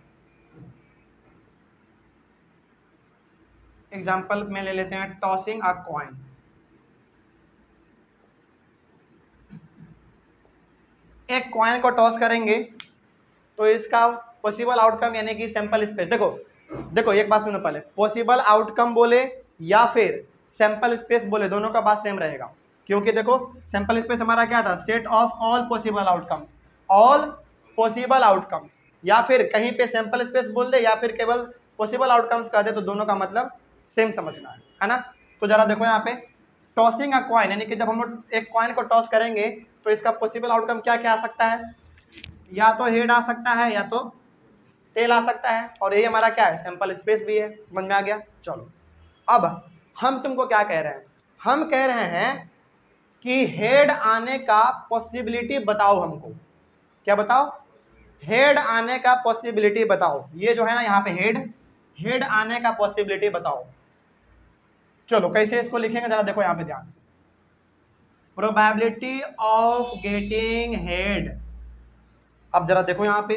एग्जांपल में ले लेते हैं टॉसिंग अ कॉइन। एक कॉइन को टॉस करेंगे तो इसका पॉसिबल आउटकम यानी कि सैंपल स्पेस, देखो देखो एक बात सुनो पहले, पॉसिबल आउटकम बोले या फिर सैंपल स्पेस बोले दोनों का बात सेम रहेगा, क्योंकि देखो सैंपल स्पेस हमारा क्या था, set of all possible outcomes, all possible outcomes, या फिर कहीं पे सैंपल स्पेस बोल दे या फिर केवल पॉसिबल आउटकम्स कह दे तो दोनों का मतलब सेम समझना है ना। तो जरा देखो यहाँ पे टॉसिंग अ कॉइन यानी कि जब हम लोग एक कॉइन को टॉस करेंगे तो इसका पॉसिबल आउटकम क्या क्या आ सकता है, या तो हेड आ सकता है या तो टेल आ सकता है, और ये हमारा क्या है, सैंपल स्पेस भी है। समझ में आ गया। चलो अब हम तुमको क्या कह रहे हैं, हम कह रहे हैं कि हेड आने का पॉसिबिलिटी बताओ हमको। क्या बताओ, हेड आने का पॉसिबिलिटी बताओ। ये जो है ना यहाँ पे हेड आने का पॉसिबिलिटी बताओ। चलो कैसे इसको लिखेंगे जरा देखो यहाँ पे ध्यान से, प्रोबेबिलिटी ऑफ गेटिंग हेड। अब जरा देखो यहाँ पे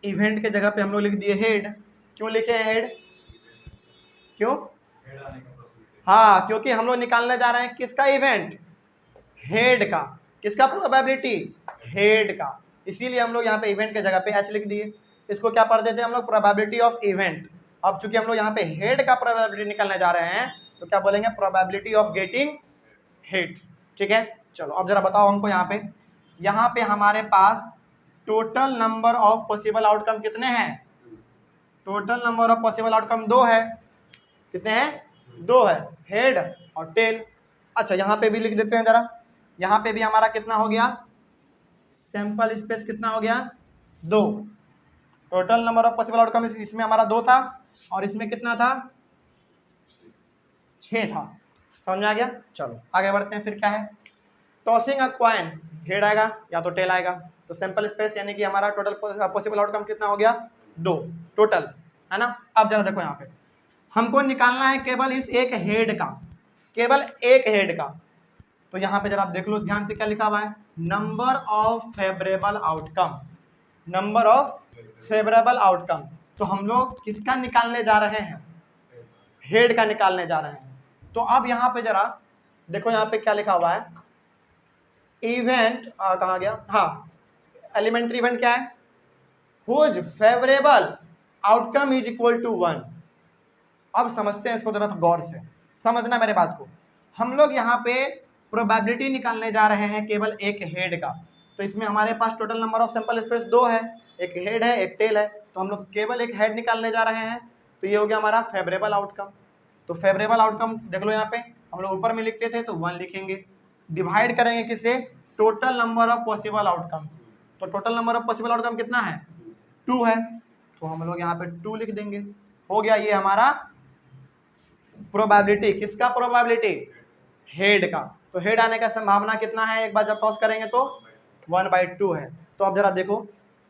इवेंट के जगह पे हम लोग लिख दिए हेड। क्यों लिखे हैं हेड, क्यों, हाँ क्योंकि हम लोग निकालने जा रहे हैं किसका इवेंट, हेड का। किसका प्रोबेबिलिटी, हेड का। इसीलिए हम लोग यहाँ पे इवेंट के जगह पे एच लिख दिए। इसको क्या पढ़ देते हैं हम लोग, प्रोबेबिलिटी ऑफ इवेंट। अब चूंकि हम लोग यहाँ पे हेड का प्रोबेबिलिटी निकालने जा रहे हैं तो क्या बोलेंगे, प्रोबेबिलिटी ऑफ गेटिंग हेड। ठीक है। चलो अब जरा बताओ हमको यहाँ पे हमारे पास total number of possible outcome कितने हैं, total number of possible outcome 2 है। कितने हैं, 2 है, हेड और टेल। अच्छा यहाँ पे भी लिख देते हैं जरा, यहाँ पे भी हमारा कितना हो गया, सैंपल स्पेस कितना हो गया, 2। Total number of possible outcome इसमें हमारा 2 था और इसमें कितना था, 6 था। समझ में आ गया। चलो आगे बढ़ते हैं। फिर क्या है, टॉसिंग अ कॉइन, हेड आएगा या तो टेल आएगा। तो सैंपल स्पेस यानी कि हमारा टोटल पॉसिबल आउटकम कितना हो गया, 2 टोटल, है ना। अब जरा देखो यहाँ पे हमको निकालना है केवल इस एक हेड का, केवल एक हेड का। तो यहाँ पे जरा आप देख लो ध्यान से क्या लिखा हुआ है, number of favourable outcome, number of favourable outcome. तो हम लोग किसका निकालने जा रहे हैं, हेड का निकालने जा रहे हैं। तो अब यहाँ पे जरा देखो यहाँ पे क्या लिखा हुआ है, इवेंट कहाँ गया, हाँ एलिमेंट्री इवेंट क्या है, whose favourable outcome is equal to 1। अब समझते हैं इसको जरा गौर से, समझना मेरे बात को। हम लोग यहाँ पे प्रोबेबिलिटी निकालने जा रहे हैं केवल एक हेड का। तो इसमें हमारे पास total number of sample space 2 है, एक हेड है एक टेल है, तो हम लोग केवल एक हेड निकालने जा रहे हैं। तो ये हो गया हमारा फेवरेबल आउटकम। तो फेवरेबल आउटकम देख लो यहाँ पे हम लोग ऊपर में लिखते थे तो 1 लिखेंगे, डिवाइड करेंगे किससे, total number of possible outcomes. तो total number of possible outcome कितना है, 2 है, तो हम लोग यहाँ पे 2 लिख देंगे। हो गया ये हमारा प्रोबेबिलिटी, किसका प्रोबेबिलिटी, हेड का। तो हेड आने का संभावना कितना है, एक बार जब टॉस करेंगे तो 1/2 है। तो अब जरा देखो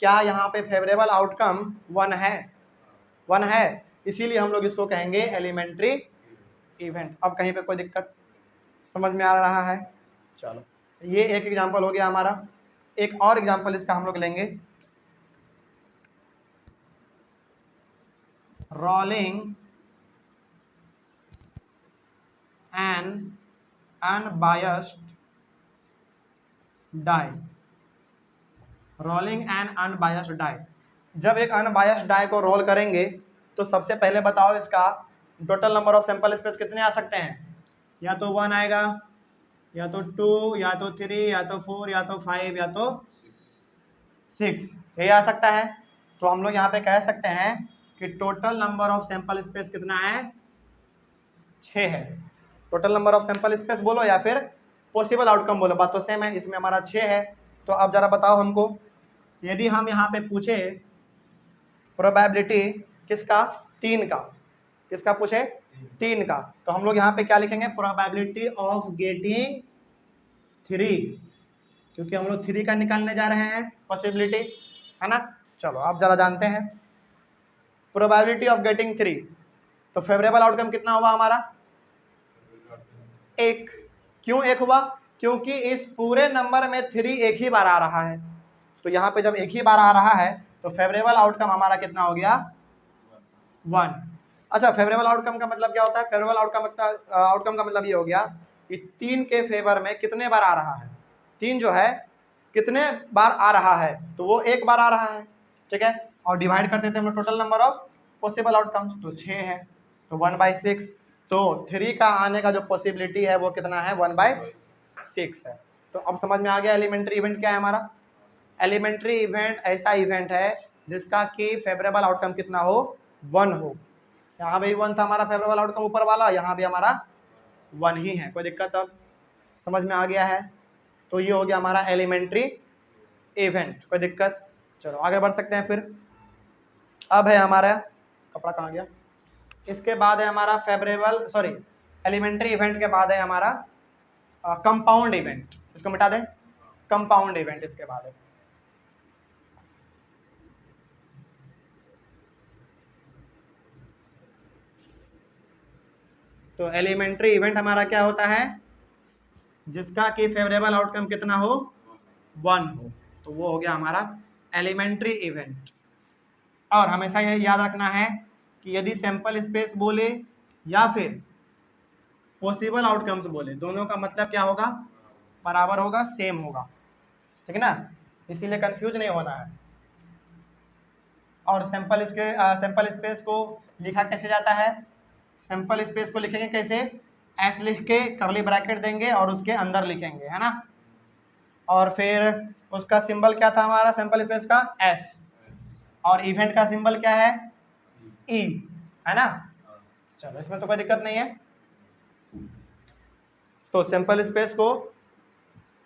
क्या यहाँ पे फेवरेबल आउटकम 1 है, 1 है, इसीलिए हम लोग इसको कहेंगे एलिमेंट्री इवेंट। अब कहीं पे कोई दिक्कत समझ में आ रहा है। चलो ये एक एग्जांपल हो गया हमारा। एक और एग्जांपल इसका हम लोग लेंगे, rolling an unbiased die, rolling an unbiased die. जब एक अनबायस्ड डाई को रोल करेंगे तो सबसे पहले बताओ इसका total number of sample space कितने आ सकते हैं, या तो 1 आएगा या तो 2 या तो 3 या तो 4 या तो 5 या तो 6, ये आ सकता है। तो हम लोग यहाँ पे कह सकते हैं कि total number of sample space कितना है, 6 है। Total number of sample space बोलो या फिर पॉसिबल आउटकम बोलो, बात तो सेम है। इसमें हमारा 6 है। तो अब जरा बताओ हमको, यदि हम यहाँ पे पूछे प्रोबेबिलिटी किसका, 3 का, किसका पूछे? 3 का। तो हम लोग यहाँ पे क्या लिखेंगे? प्रोबेबिलिटी ऑफ गेटिंग 3, क्योंकि हम लोग 3 का निकालने जा रहे हैं पॉसिबिलिटी, है ना। चलो आप जरा जानते हैं प्रोबेबिलिटी ऑफ गेटिंग 3, तो फेवरेबल आउटकम कितना हुआ हमारा? 1। क्यों 1 हुआ? क्योंकि इस पूरे नंबर में 3 एक ही बार आ रहा है, तो यहाँ पे जब एक ही बार आ रहा है तो फेवरेबल आउटकम हमारा कितना हो गया? 1। अच्छा, फेवरेबल आउटकम का मतलब क्या होता है? फेवरेबल आउटकम का मतलब ये हो गया कि 3 के फेवर में कितने बार आ रहा है, 3 जो है कितने बार आ रहा है, तो वो 1 बार आ रहा है, ठीक है। और डिवाइड करते थे हम लोग total number of possible outcomes, तो 6 है, तो 1/6, तो 3 का आने का जो पॉसिबिलिटी है वो कितना है? 1/6 है। तो अब समझ में आ गया एलिमेंट्री इवेंट क्या है हमारा। एलिमेंट्री इवेंट ऐसा इवेंट है जिसका कि फेवरेबल आउटकम कितना हो? 1 हो। यहाँ भी 1 था हमारा फेवरेबल आउटकम ऊपर वाला, यहाँ भी हमारा 1 ही है। कोई दिक्कत अब समझ में आ गया है? तो ये हो गया हमारा एलिमेंट्री इवेंट। कोई दिक्कत? चलो आगे बढ़ सकते हैं। फिर अब है हमारा, कपड़ा कहाँ गया? इसके बाद है हमारा एलिमेंट्री इवेंट के बाद है हमारा कंपाउंड इवेंट। इसको मिटा दें, कंपाउंड इवेंट इसके बाद है। तो एलिमेंट्री इवेंट हमारा क्या होता है? जिसका कि फेवरेबल आउटकम कितना हो? 1 हो, तो वो हो गया हमारा एलिमेंट्री इवेंट। और हमेशा ये याद रखना है कि यदि सैंपल स्पेस बोले या फिर पॉसिबल आउटकम्स बोले, दोनों का मतलब क्या होगा? बराबर होगा, सेम होगा, ठीक है ना। इसीलिए कंफ्यूज नहीं होना है। और सैंपल स्पेस को लिखा कैसे जाता है? सैंपल स्पेस को लिखेंगे कैसे? एस लिख के कर्ली ब्रैकेट देंगे और उसके अंदर लिखेंगे, है ना। और फिर उसका सिंबल क्या था हमारा सैंपल स्पेस का? एस। और इवेंट का सिंबल क्या है? ई, है ना। चलो इसमें तो कोई दिक्कत नहीं है। तो सैंपल स्पेस को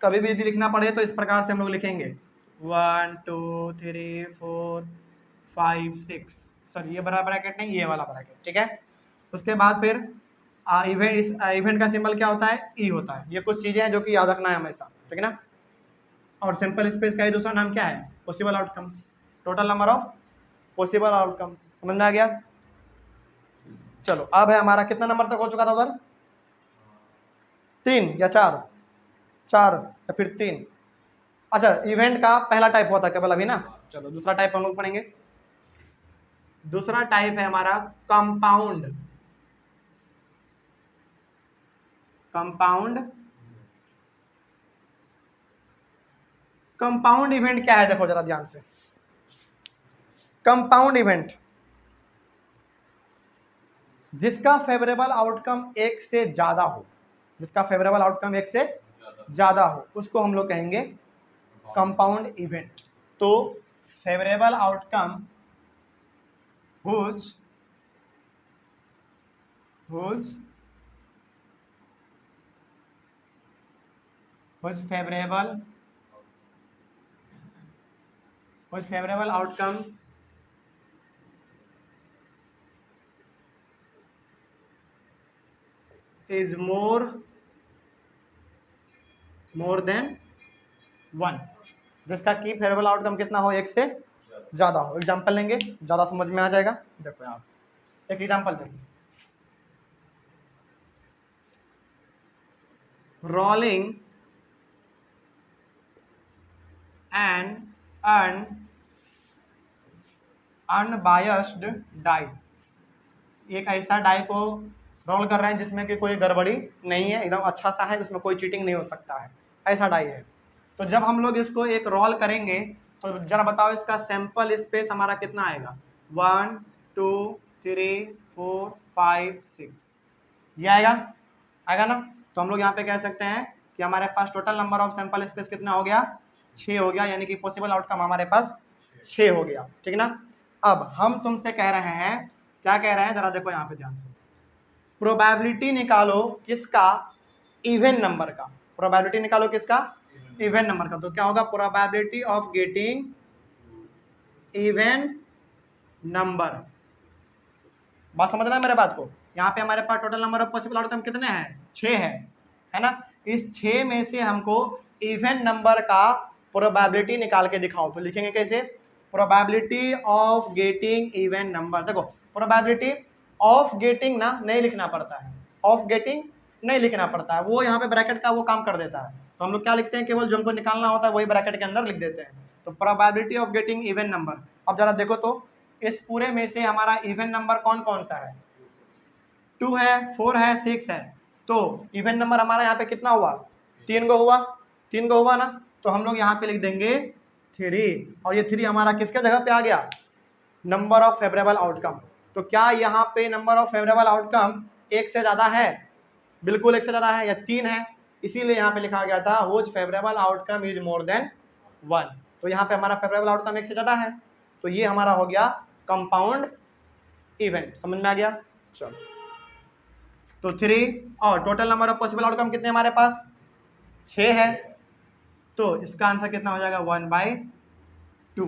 कभी भी यदि लिखना पड़े तो इस प्रकार से हम लोग लिखेंगे 1 2 3 4 5 6, सॉरी ये बड़ा ब्रैकेट नहीं, ये वाला ब्रैकेट, ठीक है। उसके बाद फिर इवेंट का सिंबल क्या होता है? ई होता है। ये कुछ चीजें हैं जो कि याद रखना है हमेशा, ठीक है ना। और सैंपल स्पेस का ही दूसरा नाम क्या है? Possible outcomes, total number of possible outcomes. समझ में आ गया? चलो अब है हमारा, कितना नंबर तक हो चुका था उधर? 3 या 4? 4 या फिर 3? अच्छा, इवेंट का पहला टाइप हुआ था केवल अभी ना। चलो दूसरा टाइप हम लोग पढ़ेंगे। दूसरा टाइप है हमारा कंपाउंड। कंपाउंड इवेंट क्या है? देखो जरा ध्यान से। कंपाउंड इवेंट जिसका फेवरेबल आउटकम 1 से ज्यादा हो, जिसका फेवरेबल आउटकम 1 से ज्यादा हो, उसको हम लोग कहेंगे कंपाउंड इवेंट। तो favourable outcome whose favorable outcomes is more than 1, जिसका की फेवरेबल आउटकम कितना हो? 1 से ज्यादा हो। एग्जांपल लेंगे, ज्यादा समझ में आ जाएगा। देखो यहाँ एक एग्जांपल देखो, रोलिंग एंड अनबायस्ड डाई। एक ऐसा डाई को रोल कर रहे हैं जिसमें कि कोई गड़बड़ी नहीं है, एकदम अच्छा सा है, उसमें कोई चीटिंग नहीं हो सकता है, ऐसा डाई है। तो जब हम लोग इसको एक रोल करेंगे तो जरा बताओ इसका सैंपल स्पेस हमारा कितना आएगा? 1 2 3 4 5 6, ये आएगा ना। तो हम लोग यहाँ पे कह सकते हैं कि हमारे पास total number of sample space कितना हो गया? 6 हो गया, यानी कि पॉसिबल आउटकम हमारे पास 6 हो गया, ठीक ना। अब हम तुमसे कह रहे हैं, क्या कह रहे हैं जरा देखो यहाँ पे ध्यान से। प्रोबेबिलिटी निकालो किसका? इवन नंबर का। प्रोबेबिलिटी निकालो किसका? इवन नंबर का। तो क्या होगा? Probability of getting even number बात समझना है मेरे बात को। यहाँ पे हमारे पास total number of possible outcome कितने हैं, 6 है ना। इस 6 में से हमको इवन नंबर का प्रोबेबिलिटी निकाल के दिखाओ। तो लिखेंगे कैसे, probability of getting even number. देखो प्रोबेबिलिटी ऑफ गेटिंग ना नहीं लिखना पड़ता है, ऑफ गेटिंग नहीं लिखना पड़ता है, वो यहाँ पे ब्रैकेट का वो काम कर देता है। तो हम लोग क्या लिखते हैं, केवल जो हमको निकालना होता है वही ब्रैकेट के अंदर लिख देते हैं। तो probability of getting even number. अब जरा देखो तो इस पूरे में से हमारा इवन नंबर कौन कौन सा है, 2 है, 4 है, 6 है। तो इवन नंबर हमारा यहाँ पे कितना हुआ, 3 गो हुआ, 3 गो हुआ ना। तो हम लोग यहाँ पे लिख देंगे 3, और ये 3 हमारा किसके जगह पे आ गया, नंबर ऑफ फेवरेबल आउटकम। तो क्या यहाँ पे नंबर ऑफ फेवरेबल आउटकम 1 से ज़्यादा है, बिल्कुल 1 से ज़्यादा है, या 3 है, इसीलिए यहाँ पे लिखा गया था whose favourable outcome is more than 1। तो यहाँ पे हमारा फेवरेबल आउटकम 1 से ज़्यादा है, तो ये हमारा हो गया कंपाउंड इवेंट। समझ में आ गया। चलो तो 3 और total number of possible outcome कितने हमारे पास, 6 है। तो इसका आंसर कितना हो जाएगा, 1/2।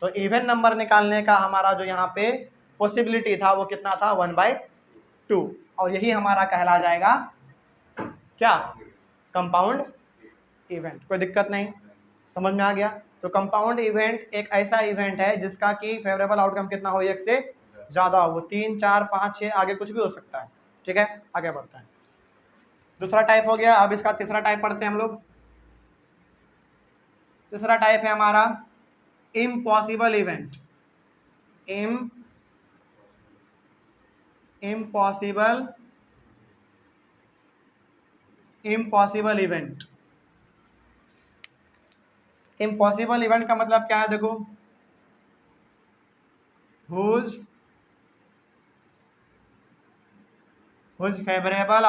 तो इवन नंबर निकालने का हमारा जो यहाँ पे पॉसिबिलिटी था वो कितना था, 1/2, और यही हमारा कहला जाएगा क्या, कंपाउंड इवेंट। कोई दिक्कत नहीं, समझ में आ गया। तो कंपाउंड इवेंट एक ऐसा इवेंट है जिसका कि फेवरेबल आउटकम कितना हो, 1 से ज़्यादा हो, वो 3, 4, 5, 6 आगे कुछ भी हो सकता है। ठीक है, आगे बढ़ते हैं। दूसरा टाइप हो गया, अब इसका तीसरा टाइप पढ़ते हैं हम लोग। तीसरा टाइप है हमारा impossible event. Impossible event. Impossible event का मतलब क्या है, देखो, whose favourable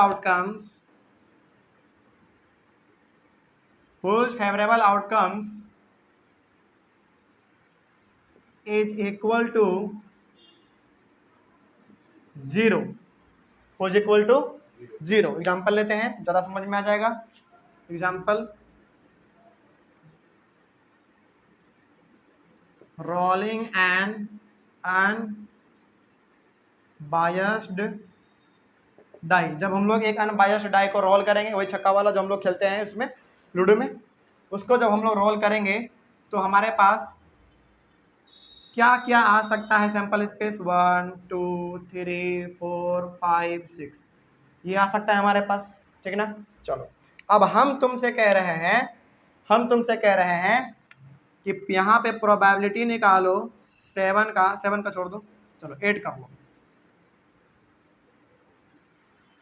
outcomes is equal to 0। Whose equal to 0। Example लेते हैं, ज़्यादा समझ में आ जाएगा। Example, rolling an unbiased die. जब हम लोग एक अनबायस्ड डाई को रोल करेंगे, वही छक्का वाला जो हम लोग खेलते हैं उसमें, लूडो में, उसको जब हम लोग रोल करेंगे तो हमारे पास क्या क्या आ सकता है, सैंपल स्पेस 1 2 3 4 5 6, ये आ सकता है हमारे पास। ठीक ना। चलो अब हम तुमसे कह रहे हैं कि यहाँ पे प्रोबेबिलिटी निकालो 7 का छोड़ दो, चलो 8 कर लो।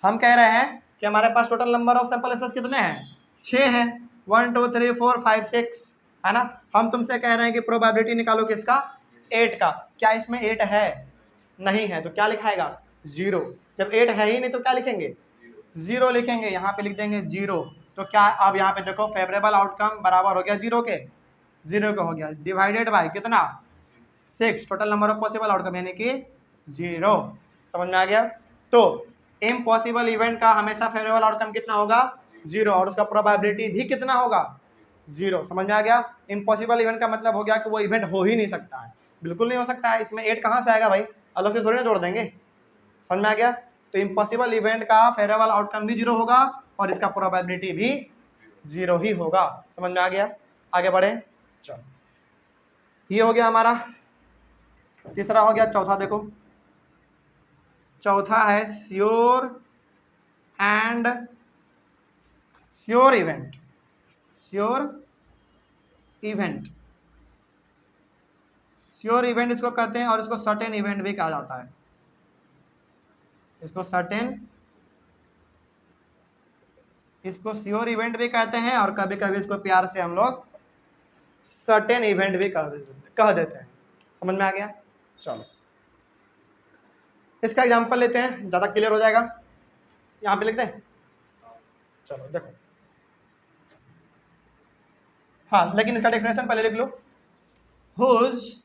हम कह रहे हैं कि हमारे पास total number of sample space कितने हैं, 6 है, 1 2 3 4 5 6, है ना। हम तुमसे कह रहे हैं कि प्रोबेबिलिटी निकालो किसका, 8 का। क्या इसमें 8 है, नहीं है, तो क्या लिखाएगा, 0। जब 8 है ही नहीं तो क्या लिखेंगे, 0 लिखेंगे। यहाँ पे लिख देंगे 0। तो क्या, अब यहाँ पे देखो फेवरेबल आउटकम बराबर हो गया 0 के, 0 का हो गया, डिवाइडेड बाय कितना, 6, total number of possible outcome यानी कि 0। समझ में आ गया। तो इम्पॉसिबल इवेंट का हमेशा फेवरेबल आउटकम कितना होगा, 0, और उसका प्रोबेबिलिटी भी कितना होगा, 0। समझ में आ गया। इम्पॉसिबल इवेंट का मतलब हो गया कि वो इवेंट हो ही नहीं सकता है, बिल्कुल नहीं हो सकता है। इसमें 8 कहाँ से आएगा भाई, अलग से थोड़ी ना जोड़ देंगे। समझ में आ गया। तो इम्पॉसिबल इवेंट का फेवरेबल आउटकम भी 0 होगा और इसका प्रोबेबिलिटी भी 0 ही होगा। समझ में आ गया। आगे बढ़े, चलो ये हो गया हमारा तीसरा। हो गया चौथा। देखो चौथा है श्योर इवेंट। श्योर इवेंट इसको कहते हैं, और इसको सर्टेन इवेंट भी कहा जाता है। इसको श्योर इवेंट भी कहते हैं, और कभी कभी इसको प्यार से हम लोग सर्टेन इवेंट भी कह देते हैं। समझ में आ गया। चलो इसका एग्जांपल लेते हैं, ज़्यादा क्लियर हो जाएगा। यहाँ पे लिख दें, चलो देखो, हाँ, लेकिन इसका डेफिनेशन पहले लिख लो। whose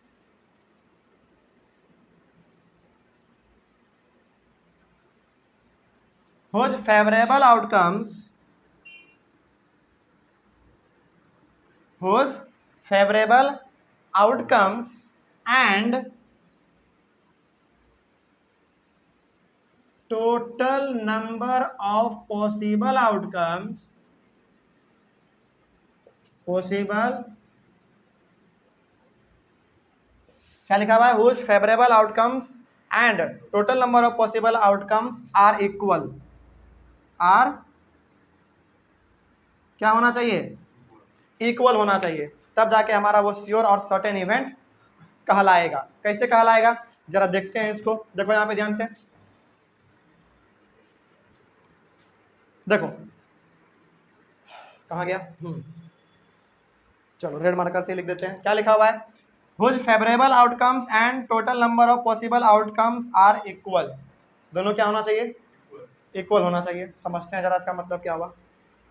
favorable outcomes and total number of possible outcomes, क्या लिखा हुआ है, whose favorable outcomes and total number of possible outcomes are equal, are क्या होना चाहिए, इक्वल होना चाहिए, तब जाके हमारा वो श्योर और सर्टेन इवेंट कहलाएगा। कैसे कहलाएगा जरा देखते हैं इसको। देखो यहाँ पे ध्यान से देखो, कहाँ गया, चलो रेड मार्कर से लिख देते हैं। क्या लिखा हुआ है, whose favorable outcomes and total number of possible outcomes are equal, दोनों क्या होना चाहिए, इक्वल होना चाहिए। समझते हैं जरा इसका मतलब क्या हुआ।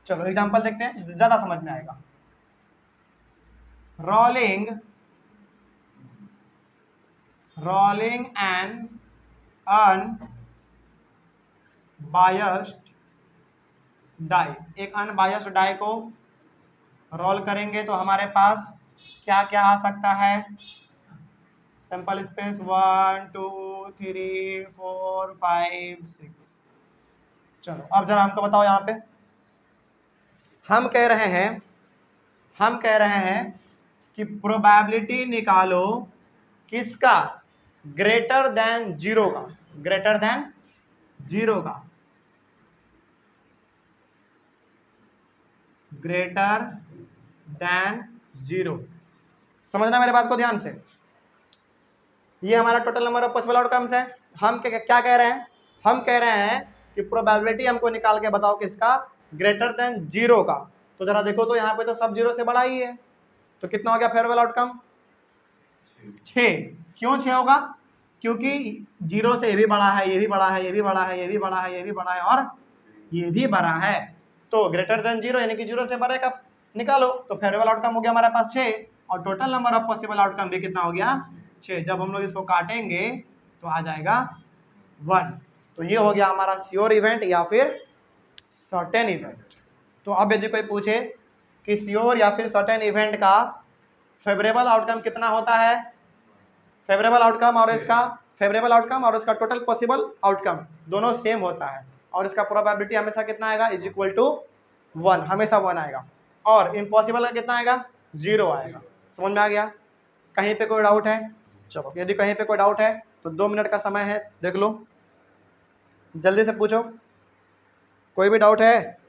चलो एग्जांपल देखते हैं, ज्यादा समझ में आएगा। rolling an unbiased die, एक अनबायस्ड डाई को रोल करेंगे तो हमारे पास क्या क्या आ सकता है, सैंपल स्पेस 1 2 3 4 5 6। चलो अब जरा हमको बताओ, यहाँ पे हम कह रहे हैं कि प्रोबेबिलिटी निकालो किसका, ग्रेटर देन जीरो का, ग्रेटर देन जीरो का, ग्रेटर देन जीरो। समझना मेरे बात को ध्यान से। ये हमारा total number of possible outcomes है। हम क्या कह रहे हैं, हम कह रहे हैं कि प्रोबेबिलिटी हमको निकाल के बताओ किसका, ग्रेटर देन जीरो का। तो जरा देखो तो यहाँ पे तो सब जीरो से बड़ा ही है, तो कितना हो गया फेवरेबल आउटकम, 6। क्यों 6 होगा, क्योंकि जीरो से ये भी बड़ा है, ये भी बड़ा है, ये भी बड़ा है, ये भी बड़ा है, ये भी बड़ा है और ये भी बड़ा है। तो ग्रेटर देन जीरो यानी कि जीरो से बड़े का निकालो, तो फेवरेबल आउटकम हो गया हमारे पास 6 और total number of possible outcome भी कितना हो गया, 6। जब हम लोग इसको काटेंगे तो आ जाएगा 1। तो ये हो गया हमारा श्योर इवेंट या फिर सर्टेन इवेंट। तो अब यदि कोई पूछे कि श्योर या फिर सर्टेन इवेंट का फेवरेबल आउटकम कितना होता है, फेवरेबल आउटकम और इसका टोटल पॉसिबल आउटकम दोनों सेम होता है और इसका प्रोबेबिलिटी हमेशा कितना आएगा, इज इक्वल टू 1, हमेशा 1 आएगा। और इम्पॉसिबल का कितना आएगा, 0 आएगा। समझ में आ गया। कहीं पे कोई डाउट है, चलो यदि कहीं पे कोई डाउट है तो 2 मिनट का समय है, देख लो, जल्दी से पूछो, कोई भी डाउट है।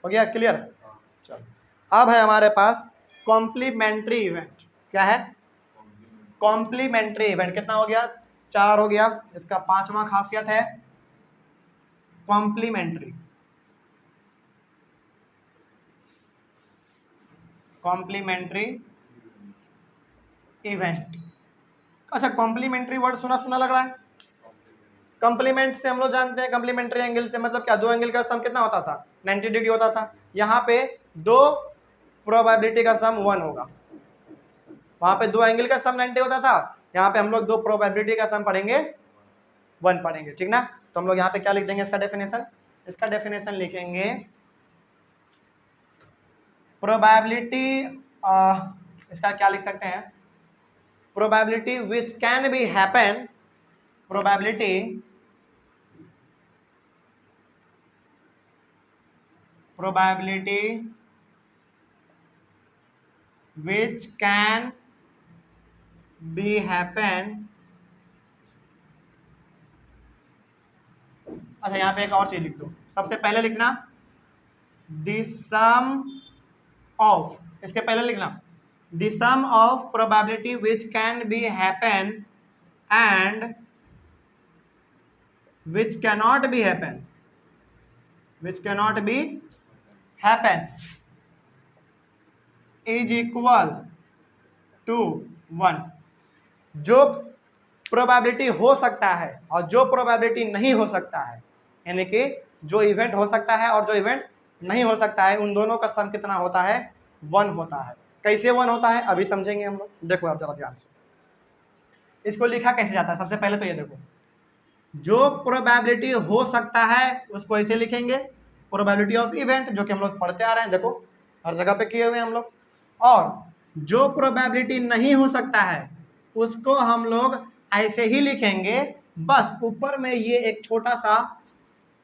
हो गया क्लियर। चलो अब है हमारे पास कॉम्प्लीमेंट्री इवेंट। क्या है, कॉम्प्लीमेंट्री इवेंट। कितना हो गया, 4 हो गया। इसका 5वां खासियत है कॉम्प्लीमेंट्री। Complementary event. अच्छा, कॉम्प्लीमेंट्री वर्ड सुना सुना लग रहा है। कॉम्प्लीमेंट से हम लोग जानते हैं, कॉम्प्लीमेंट्री एंगल से मतलब क्या, 2 एंगल का सम कितना होता था, 90 डिग्री होता था। यहाँ पे 2 प्रोबेबिलिटी का सम 1 होगा। वहां पे 2 एंगल का सम 90 होता था, यहाँ पे हम लोग 2 प्रोबेबिलिटी का सम पढ़ेंगे 1 पढ़ेंगे, ठीक ना। तो हम लोग यहाँ पे क्या लिख देंगे, इसका डेफिनेशन, इसका डेफिनेशन लिखेंगे प्रोबेबिलिटी, इसका क्या लिख सकते हैं, probability which can be happen, probability which can be happen। अच्छा, यहाँ पे एक और चीज लिख दो। सबसे पहले लिखना the sum of, इसके पहले लिखना the sum of probability which can be happen and which cannot be happen, which cannot be happen is equal to 1। जो प्रोबेबिलिटी हो सकता है और जो प्रोबेबिलिटी नहीं हो सकता है, यानी कि जो इवेंट हो सकता है और जो इवेंट नहीं हो सकता है, उन दोनों का सम कितना होता है, 1 होता है। कैसे 1 होता है अभी समझेंगे हम लोग। देखो आप जरा ध्यान से, इसको लिखा कैसे जाता है। सबसे पहले तो ये देखो, जो प्रोबेबिलिटी हो सकता है उसको ऐसे लिखेंगे, प्रोबेबिलिटी ऑफ इवेंट, जो कि हम लोग पढ़ते आ रहे हैं, देखो हर जगह पे किए हुए हैं हम लोग। और जो प्रोबेबिलिटी नहीं हो सकता है उसको हम लोग ऐसे ही लिखेंगे, बस ऊपर में ये एक छोटा सा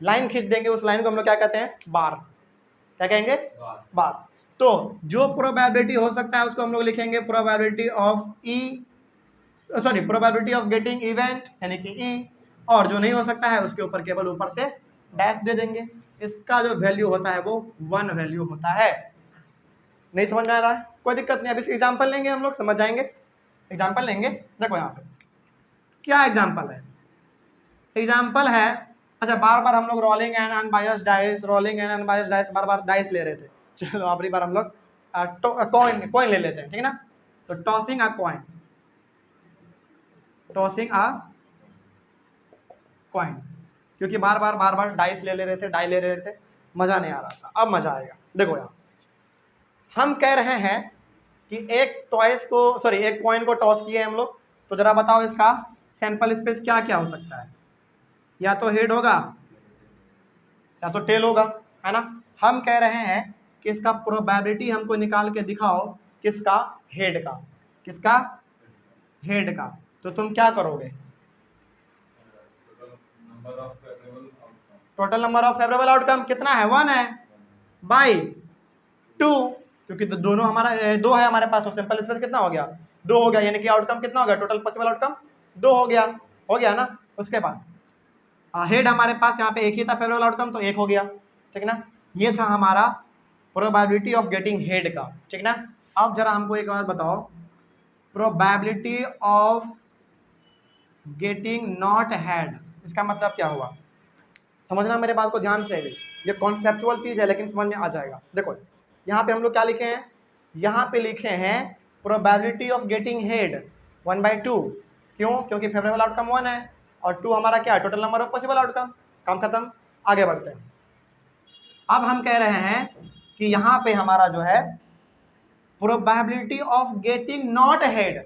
लाइन खींच देंगे, उस लाइन को हम लोग क्या कहते हैं, बार। क्या कहेंगे, बार। तो जो प्रोबेबिलिटी हो सकता है उसको हम लोग लिखेंगे probability of probability of getting event यानी कि ई, और जो नहीं हो सकता है उसके ऊपर केवल ऊपर से डैश दे देंगे। इसका जो वैल्यू होता है वो 1 वैल्यू होता है। नहीं समझ में आ रहा है, कोई दिक्कत नहीं। अब इस एग्जांपल लेंगे, हम लोग समझ जाएंगे। एग्जांपल लेंगे, देखो यहाँ पे क्या एग्जांपल है। एग्जांपल है, अच्छा बार बार हम लोग rolling and unbiased dice, rolling and unbiased dice, bar bar dice ले रहे थे। चलो अगली बार हम लोग कॉइन ले लेते हैं, ठीक है ना। तो tossing a coin, tossing a coin, क्योंकि बार बार डाइस ले रहे थे, डाई ले रहे थे, मजा नहीं आ रहा था। अब मजा आएगा। देखो यहाँ हम कह रहे हैं कि एक कॉइन को टॉस किए हम लोग, तो जरा बताओ इसका सैंपल स्पेस क्या क्या हो सकता है। या तो हेड होगा या तो टेल होगा, है ना। हम कह रहे हैं कि इसका प्रोबेबिलिटी हमको निकाल के दिखाओ, किसका, हेड का। किसका, हेड का। तो तुम क्या करोगे, total number of favourable outcome कितना है, 1 है, बाई 2, क्योंकि दोनों हमारा 2 है हमारे पास, तो सिंपल स्पेस कितना हो गया, 2 हो गया, यानी कि आउटकम कितना हो गया, टोटल पॉसिबल आउटकम 2 हो गया ना। उसके बाद हेड हमारे पास यहाँ पे एक ही था फेवरेबल आउटकम, तो 1 हो गया, ठीक ना। ये था हमारा प्रोबेबिलिटी ऑफ गेटिंग हेड का, ठीक ना। अब जरा हमको एक बात बताओ, probability of getting not head, इसका मतलब क्या हुआ, समझना मेरे बात को ध्यान से भी। ये कॉन्सेप्चुअल चीज है लेकिन समझ में आ जाएगा। देखो यहाँ पे हम लोग क्या लिखे हैं, यहाँ पे लिखे हैं प्रोबेबिलिटी ऑफ गेटिंग हेड 1/2। क्यों, क्योंकि फेवरेबल आउटकम 1 है और 2 हमारा क्या है, total number of possible outcome. काम खत्म, आगे बढ़ते हैं। अब हम कह रहे हैं कि यहाँ पे हमारा जो है probability of getting not head,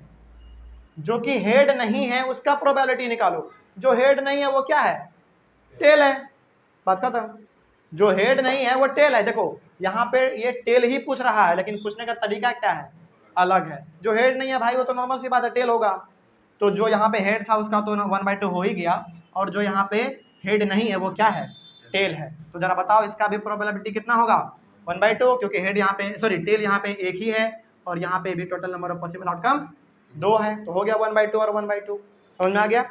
जो कि हेड नहीं है उसका प्रोबेबिलिटी निकालो। जो हेड नहीं है वो क्या है, टेल है, बात खत्म। जो हेड नहीं है वो टेल है। देखो यहाँ पे ये टेल ही पूछ रहा है, लेकिन पूछने का तरीका क्या है, अलग है। जो हेड नहीं है भाई वो तो नॉर्मल सी बात है, टेल होगा। तो जो यहाँ पे हेड था उसका तो 1/2 हो ही गया, और जो यहाँ पे हेड नहीं है वो क्या है, टेल है। तो जरा बताओ इसका भी प्रोबेबिलिटी कितना होगा, 1/2, क्योंकि हेड यहाँ पे टेल यहाँ पे एक ही है, और यहाँ पे भी total number of possible outcome 2 है, तो हो गया 1/2 और 1/2। समझ में आ गया।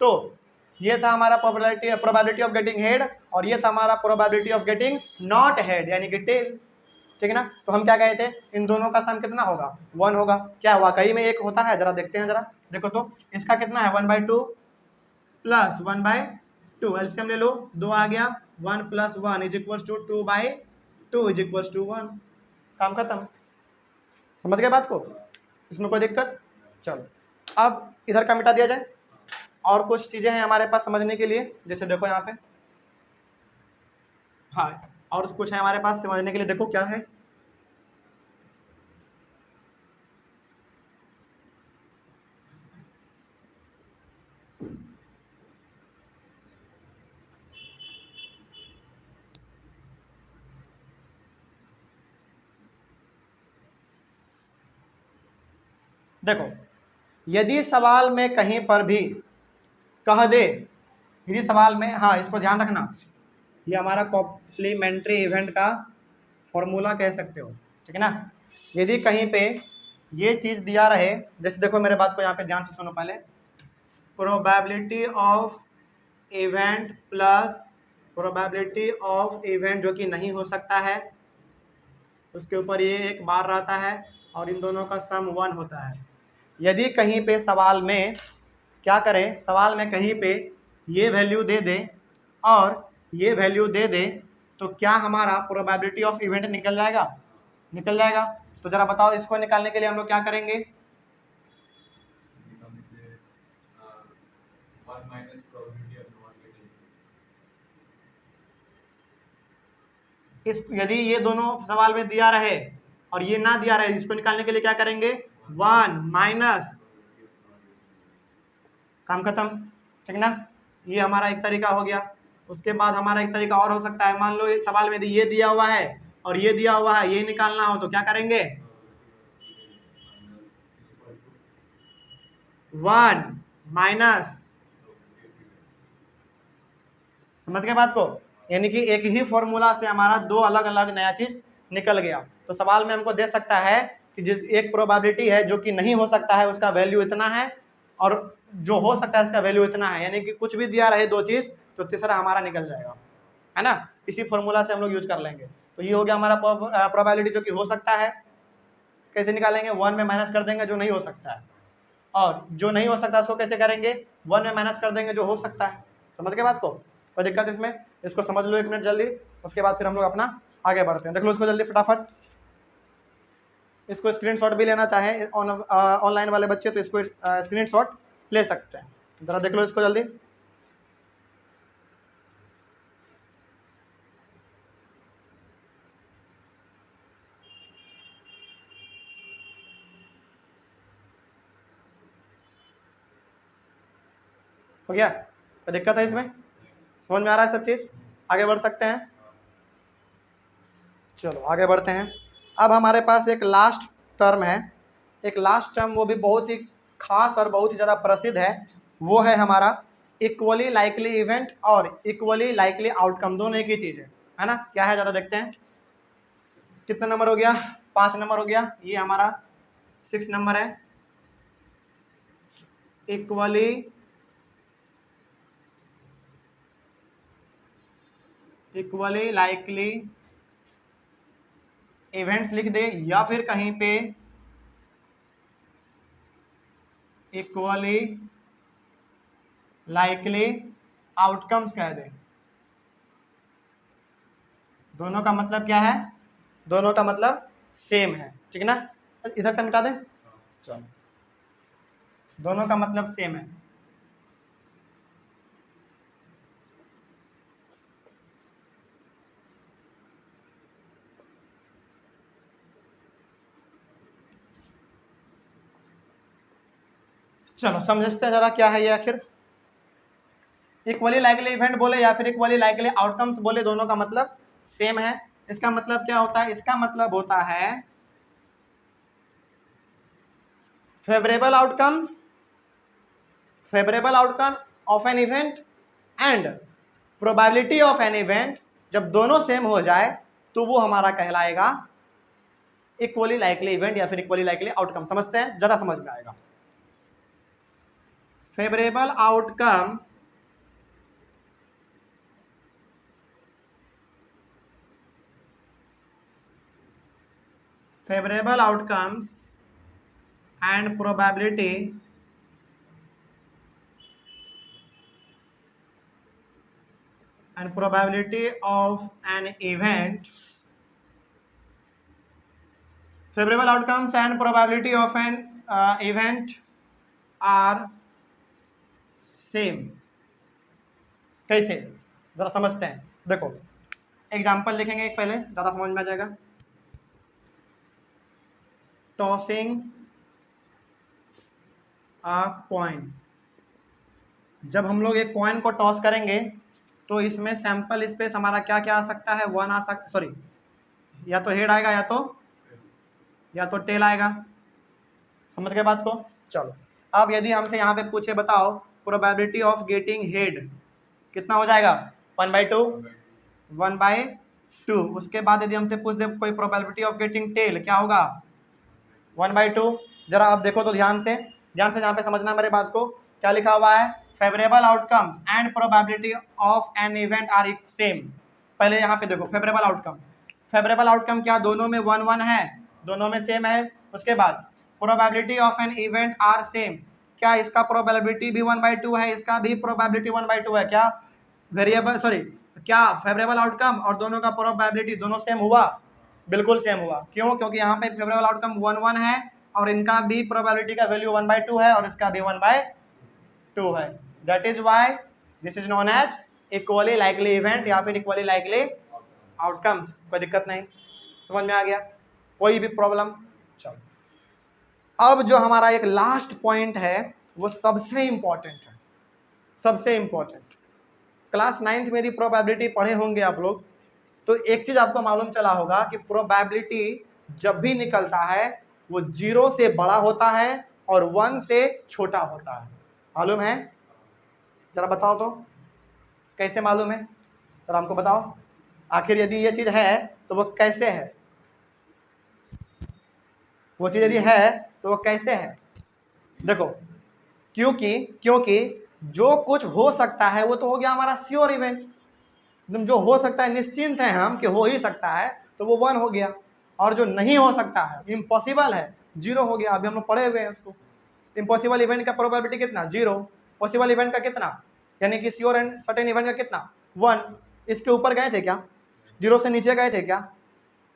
तो ये था हमारा प्रोबेबिलिटी ऑफ गेटिंग हेड, और ये था हमारा probability of getting not head यानी कि टेल, ठीक है ना। तो हम क्या कहे थे, इन दोनों का सम कितना होगा, 1 होगा। क्या वाकई में 1 होता है, जरा देखते हैं। जरा देखो तो इसका कितना है, 1/2 प्लस 1/2, एलसीएम ले लो, 2 आ गया, 1 + 1 = 2/2 = 1। काम खत्म, समझ गए बात को, इसमें कोई दिक्कत। चलो अब इधर का मिटा दिया जाए। और कुछ चीजें हैं हमारे पास समझने के लिए, जैसे देखो यहाँ पे, हाँ और कुछ है हमारे पास समझने के लिए। देखो क्या है, देखो यदि सवाल में कहीं पर भी कह दे, यदि सवाल में, हाँ इसको ध्यान रखना, ये हमारा कॉम्प्लीमेंट्री इवेंट का फॉर्मूला कह सकते हो, ठीक है ना। यदि कहीं पे ये चीज़ दिया रहे, जैसे देखो मेरे बात को यहाँ पे ध्यान से सुनो पहले, probability of event plus probability of event जो कि नहीं हो सकता है, उसके ऊपर ये एक बार रहता है और इन दोनों का सम 1 होता है। यदि कहीं पे सवाल में क्या करें, सवाल में कहीं पे ये वैल्यू दे दे और ये वैल्यू दे दे, तो क्या हमारा प्रोबेबिलिटी ऑफ इवेंट निकल जाएगा, निकल जाएगा। तो जरा बताओ इसको निकालने के लिए हम लोग क्या करेंगे, इस यदि ये दोनों सवाल में दिया रहे और ये ना दिया रहे, इसको निकालने के लिए क्या करेंगे, 1 माइनस, काम खत्म, ठीक ना। ये हमारा एक तरीका हो गया। उसके बाद हमारा एक तरीका और हो सकता है, मान लो इस सवाल में ये दिया हुआ है और ये दिया हुआ है, ये निकालना हो तो क्या करेंगे, 1 माइनस, समझ गए बात को, यानी कि एक ही फॉर्मूला से हमारा दो अलग अलग नया चीज निकल गया। तो सवाल में हमको दे सकता है कि जिस एक प्रोबेबिलिटी है जो कि नहीं हो सकता है उसका वैल्यू इतना है, और जो हो सकता है इसका वैल्यू इतना है, यानी कि कुछ भी दिया रहे दो चीज तो तीसरा हमारा निकल जाएगा, है ना। इसी फॉर्मूला से हम लोग यूज कर लेंगे। तो ये हो गया हमारा प्रोबेबिलिटी जो कि हो सकता है। कैसे निकालेंगे, 1 में माइनस कर देंगे जो नहीं हो सकता है, और जो नहीं हो सकता उसको कैसे करेंगे, 1 में माइनस कर देंगे जो हो सकता है। समझ गए बात को, कोई दिक्कत इसमें, इसको समझ लो 1 मिनट जल्दी, उसके बाद फिर हम लोग अपना आगे बढ़ते हैं। देख लो इसको जल्दी फटाफट, इसको स्क्रीनशॉट भी लेना चाहे ऑनलाइन वाले बच्चे तो इसको स्क्रीनशॉट ले सकते हैं। जरा देख लो इसको जल्दी। हो गया, कोई दिक्कत है इसमें, समझ में आ रहा है सब चीज, आगे बढ़ सकते हैं। चलो आगे बढ़ते हैं। अब हमारे पास एक लास्ट टर्म है, एक लास्ट टर्म, वो भी बहुत ही खास और बहुत ही ज़्यादा प्रसिद्ध है। वो है हमारा इक्वली लाइकली इवेंट और इक्वली लाइकली आउटकम, दोनों एक ही चीज़ है ना। क्या है जरा देखते हैं, कितना नंबर हो गया, 5 नंबर हो गया, ये हमारा 6 नंबर है। इक्वली लाइकली इवेंट्स लिख दे, या फिर कहीं पे इक्वली लाइकली आउटकम्स कह दे। दोनों का मतलब क्या है, दोनों का मतलब सेम है, ठीक ना। इधर तक मिटा दे, चलो, दोनों का मतलब सेम है। चलो समझते हैं जरा क्या है ये आखिर। इक्वली लाइकली इवेंट बोले या फिर इक्वली लाइकली आउटकम्स बोले, दोनों का मतलब सेम है। इसका मतलब क्या होता है, इसका मतलब होता है favourable outcome of an event and probability of an event, जब दोनों सेम हो जाए तो वो हमारा कहलाएगा इक्वली लाइकली इवेंट या फिर इक्वली लाइकली आउटकम। समझते हैं, ज्यादा समझ में आएगा। Favourable outcome favorable outcomes and probability of an event, favorable outcomes and probability of an event are same। कैसे, जरा समझते हैं। देखो एग्जाम्पल लिखेंगे एक, पहले ज्यादा समझ में आ जाएगा। टॉसिंग अ कॉइन, जब हम लोग एक कॉइन को टॉस करेंगे तो इसमें सैंपल स्पेस हमारा क्या क्या आ सकता है, 1 आ सकता, सॉरी, या तो हेड आएगा या तो टेल आएगा। समझ गए बात को। चलो अब यदि हमसे यहाँ पे पूछे बताओ प्रोबेबिलिटी ऑफ गेटिंग हेड कितना हो जाएगा, 1/2। उसके बाद यदि हमसे पूछ दे कोई प्रोबेबिलिटी ऑफ गेटिंग टेल, क्या होगा, 1/2। जरा आप देखो तो ध्यान से जहाँ पे समझना मेरे बात को, क्या लिखा हुआ है, favourable outcomes and probability of an event are same. पहले यहाँ पे देखो फेवरेबल आउटकम क्या, दोनों में 1/1 है, दोनों में सेम है। उसके बाद probability of an event are same, क्या इसका प्रोबेबिलिटी भी 1/2 है, इसका भी प्रोबेबिलिटी 1/2 है। क्या वेरिएबल, सॉरी, क्या फेवरेबल आउटकम और दोनों का प्रोबेबिलिटी दोनों सेम हुआ, बिल्कुल सेम हुआ। क्यों, क्योंकि यहाँ पे फेवरेबल आउटकम 1/1 है और इनका भी प्रोबेबिलिटी का वैल्यू 1/2 है और इसका भी 1/2 है। That is why this is known as equally likely event या फिर इक्वली लाइकली आउटकम्स। कोई दिक्कत नहीं, समझ में आ गया, कोई भी प्रॉब्लम। चलो अब जो हमारा एक लास्ट पॉइंट है वो सबसे इंपॉर्टेंट है, सबसे इंपॉर्टेंट। क्लास 9th में यदि प्रोबेबिलिटी पढ़े होंगे आप लोग तो एक चीज आपको मालूम चला होगा कि प्रोबेबिलिटी जब भी निकलता है वो 0 से बड़ा होता है और 1 से छोटा होता है। मालूम है? जरा बताओ तो कैसे मालूम है, जरा हमको बताओ। आखिर यदि ये चीज़ है तो वो कैसे है, वो चीज़ यदि है तो वो कैसे है? देखो, क्योंकि जो कुछ हो सकता है वो तो हो गया हमारा श्योर इवेंट। जो हो सकता है निश्चिंत है हम कि हो ही सकता है, तो वो 1 हो गया। और जो नहीं हो सकता है, इम्पॉसिबल है, 0 हो गया। अभी हम लोग पढ़े हुए हैं उसको। इम्पॉसिबल इवेंट का प्रोबेबिलिटी कितना? 0। पॉसिबल इवेंट का कितना, यानी कि श्योर एंड सर्टेन इवेंट का कितना? 1। इसके ऊपर गए थे क्या? 0 से नीचे गए थे क्या?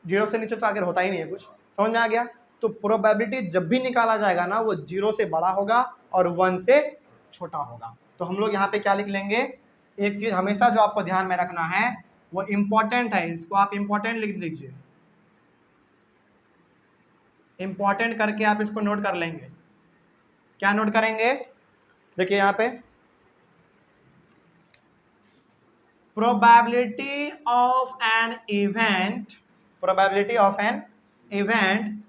0 से नीचे तो आगे होता ही नहीं है कुछ। समझ में आ गया? तो प्रोबेबिलिटी जब भी निकाला जाएगा ना, वो 0 से बड़ा होगा और 1 से छोटा होगा। तो हम लोग यहाँ पे क्या लिख लेंगे? एक चीज हमेशा जो आपको ध्यान में रखना है, वो इंपॉर्टेंट है, इसको आप इंपॉर्टेंट लिख दीजिए। इंपॉर्टेंट करके आप इसको नोट कर लेंगे। क्या नोट करेंगे? देखिए यहाँ पे, probability of an event, probability of an event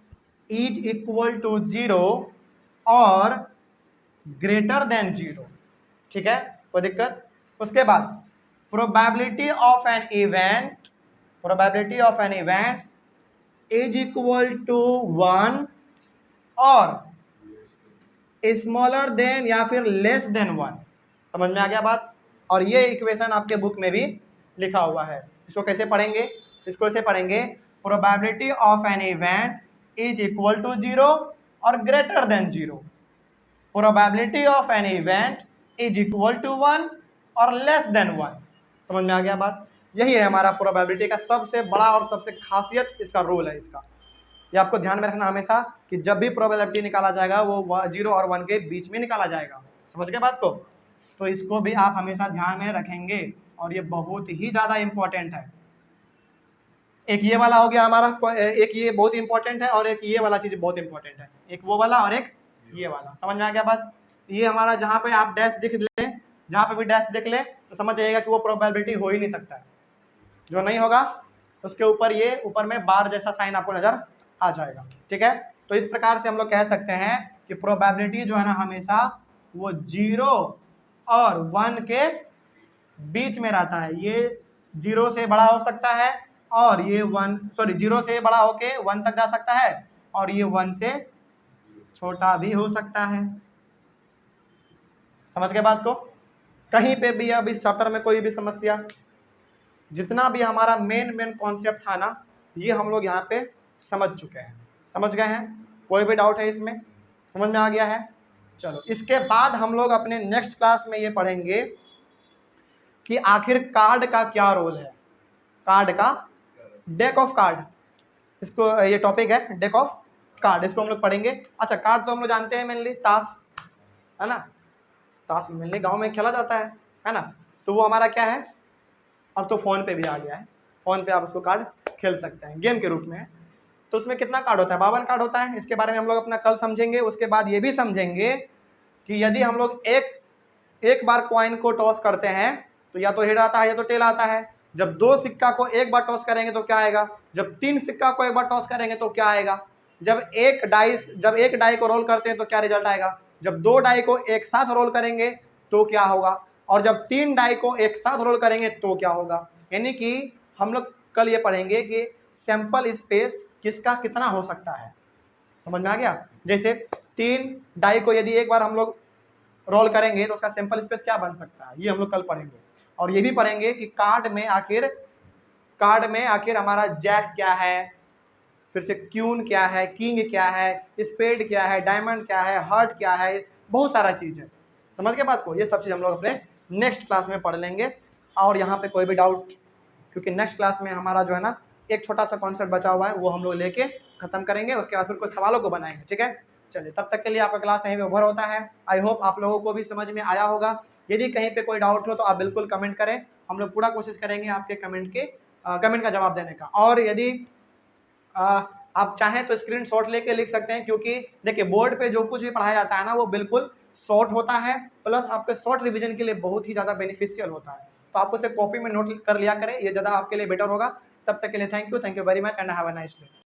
is equal to 0 और ग्रेटर देन 0। ठीक है, कोई दिक्कत? उसके बाद probability of an event, probability of an event is equal to 1 और स्मॉलर देन या फिर लेस देन 1। समझ में आ गया बात? और ये इक्वेशन आपके बुक में भी लिखा हुआ है। इसको कैसे पढ़ेंगे? इसको ऐसे पढ़ेंगे, probability of an event is equal to 0 और greater than 0। Probability of an event is equal to 1 और लेस देन 1। समझ में आ गया बात? यही है हमारा प्रोबेबिलिटी का सबसे बड़ा और सबसे खासियत, इसका रोल है इसका। ये आपको ध्यान में रखना हमेशा कि जब भी प्रोबेबिलिटी निकाला जाएगा वो 0 और 1 के बीच में निकाला जाएगा। समझ गए बात को? तो इसको भी आप हमेशा ध्यान में रखेंगे और ये बहुत ही ज़्यादा इंपॉर्टेंट है। एक ये वाला हो गया हमारा, एक ये बहुत इंपॉर्टेंट है और एक ये वाला चीज़ बहुत इंपॉर्टेंट है। एक वो वाला और एक ये वाला। समझ में आ गया बात? ये हमारा जहाँ पे आप डैश दिख ले, जहाँ पे भी डैश देख ले तो समझ जाइएगा कि वो प्रोबेबिलिटी हो ही नहीं सकता है। जो नहीं होगा उसके ऊपर ये ऊपर में बार जैसा साइन आपको नजर आ जाएगा। ठीक है, तो इस प्रकार से हम लोग कह सकते हैं कि प्रोबेबिलिटी जो है ना हमेशा वो 0 और 1 के बीच में रहता है। ये 0 से बड़ा हो सकता है और ये 0 से बड़ा होके 1 तक जा सकता है और ये 1 से छोटा भी हो सकता है। समझ गए बात को? कहीं पे भी अब इस चैप्टर में कोई भी समस्या, जितना भी हमारा मेन कॉन्सेप्ट था ना, ये हम लोग यहाँ पे समझ चुके हैं। समझ गए हैं? कोई भी डाउट है इसमें? समझ में आ गया है? चलो, इसके बाद हम लोग अपने नेक्स्ट क्लास में ये पढ़ेंगे कि आखिर कार्ड का क्या रोल है। कार्ड का, डेक ऑफ कार्ड, इसको ये टॉपिक है डेक ऑफ कार्ड, इसको हम लोग पढ़ेंगे। अच्छा, कार्ड तो हम लोग जानते हैं मेनली ताश, है ना? ताश मेनली गांव में खेला जाता है ना? तो वो हमारा क्या है, अब तो फ़ोन पे भी आ गया है। फ़ोन पे आप उसको कार्ड खेल सकते हैं, गेम के रूप में। तो उसमें कितना कार्ड होता है? 52 कार्ड होता है। इसके बारे में हम लोग अपना कल समझेंगे। उसके बाद ये भी समझेंगे कि यदि हम लोग एक बार कॉइन को टॉस करते हैं तो या तो हेड आता है या तो टेल आता है। जब 2 सिक्का को एक बार टॉस करेंगे तो क्या आएगा? जब 3 सिक्का को एक बार टॉस करेंगे तो क्या आएगा? जब एक डाई को रोल करते हैं तो क्या रिजल्ट आएगा? जब 2 डाई को एक साथ रोल करेंगे तो क्या होगा? और जब 3 डाई को एक साथ रोल करेंगे तो क्या होगा? यानी कि हम लोग कल ये पढ़ेंगे कि सैंपल स्पेस किसका कितना हो सकता है। समझ में आ गया? जैसे 3 डाई को यदि एक बार हम लोग रोल करेंगे तो उसका सैंपल स्पेस क्या बन सकता है, ये हम लोग कल पढ़ेंगे। और ये भी पढ़ेंगे कि कार्ड में आखिर हमारा जैक क्या है, फिर से क्यून क्या है, किंग क्या है, स्पेड क्या है, डायमंड क्या है, हार्ट क्या है, बहुत सारा चीज़ है। समझ के बात को? ये सब चीज़ हम लोग अपने नेक्स्ट क्लास में पढ़ लेंगे। और यहाँ पे कोई भी डाउट, क्योंकि नेक्स्ट क्लास में हमारा जो है ना एक छोटा सा कॉन्सेप्ट बचा हुआ है, वो हम लोग लेके खत्म करेंगे। उसके बाद फिर कुछ सवालों को बनाएंगे। ठीक है, चलिए, तब तक के लिए आपका क्लास यहीं पे ओवर होता है। आई होप आप लोगों को भी समझ में आया होगा। यदि कहीं पे कोई डाउट हो तो आप बिल्कुल कमेंट करें, हम लोग पूरा कोशिश करेंगे आपके कमेंट का जवाब देने का। और यदि आप चाहें तो स्क्रीनशॉट लेके लिख सकते हैं, क्योंकि देखिए बोर्ड पे जो कुछ भी पढ़ाया जाता है ना वो बिल्कुल शॉर्ट होता है, प्लस आपके शॉर्ट रिवीजन के लिए बहुत ही ज़्यादा बेनिफिशियल होता है। तो आप उसे कॉपी में नोट कर लिया करें, ये ज़्यादा आपके लिए बेटर होगा। तब तक के लिए thank you very much and have a nice day.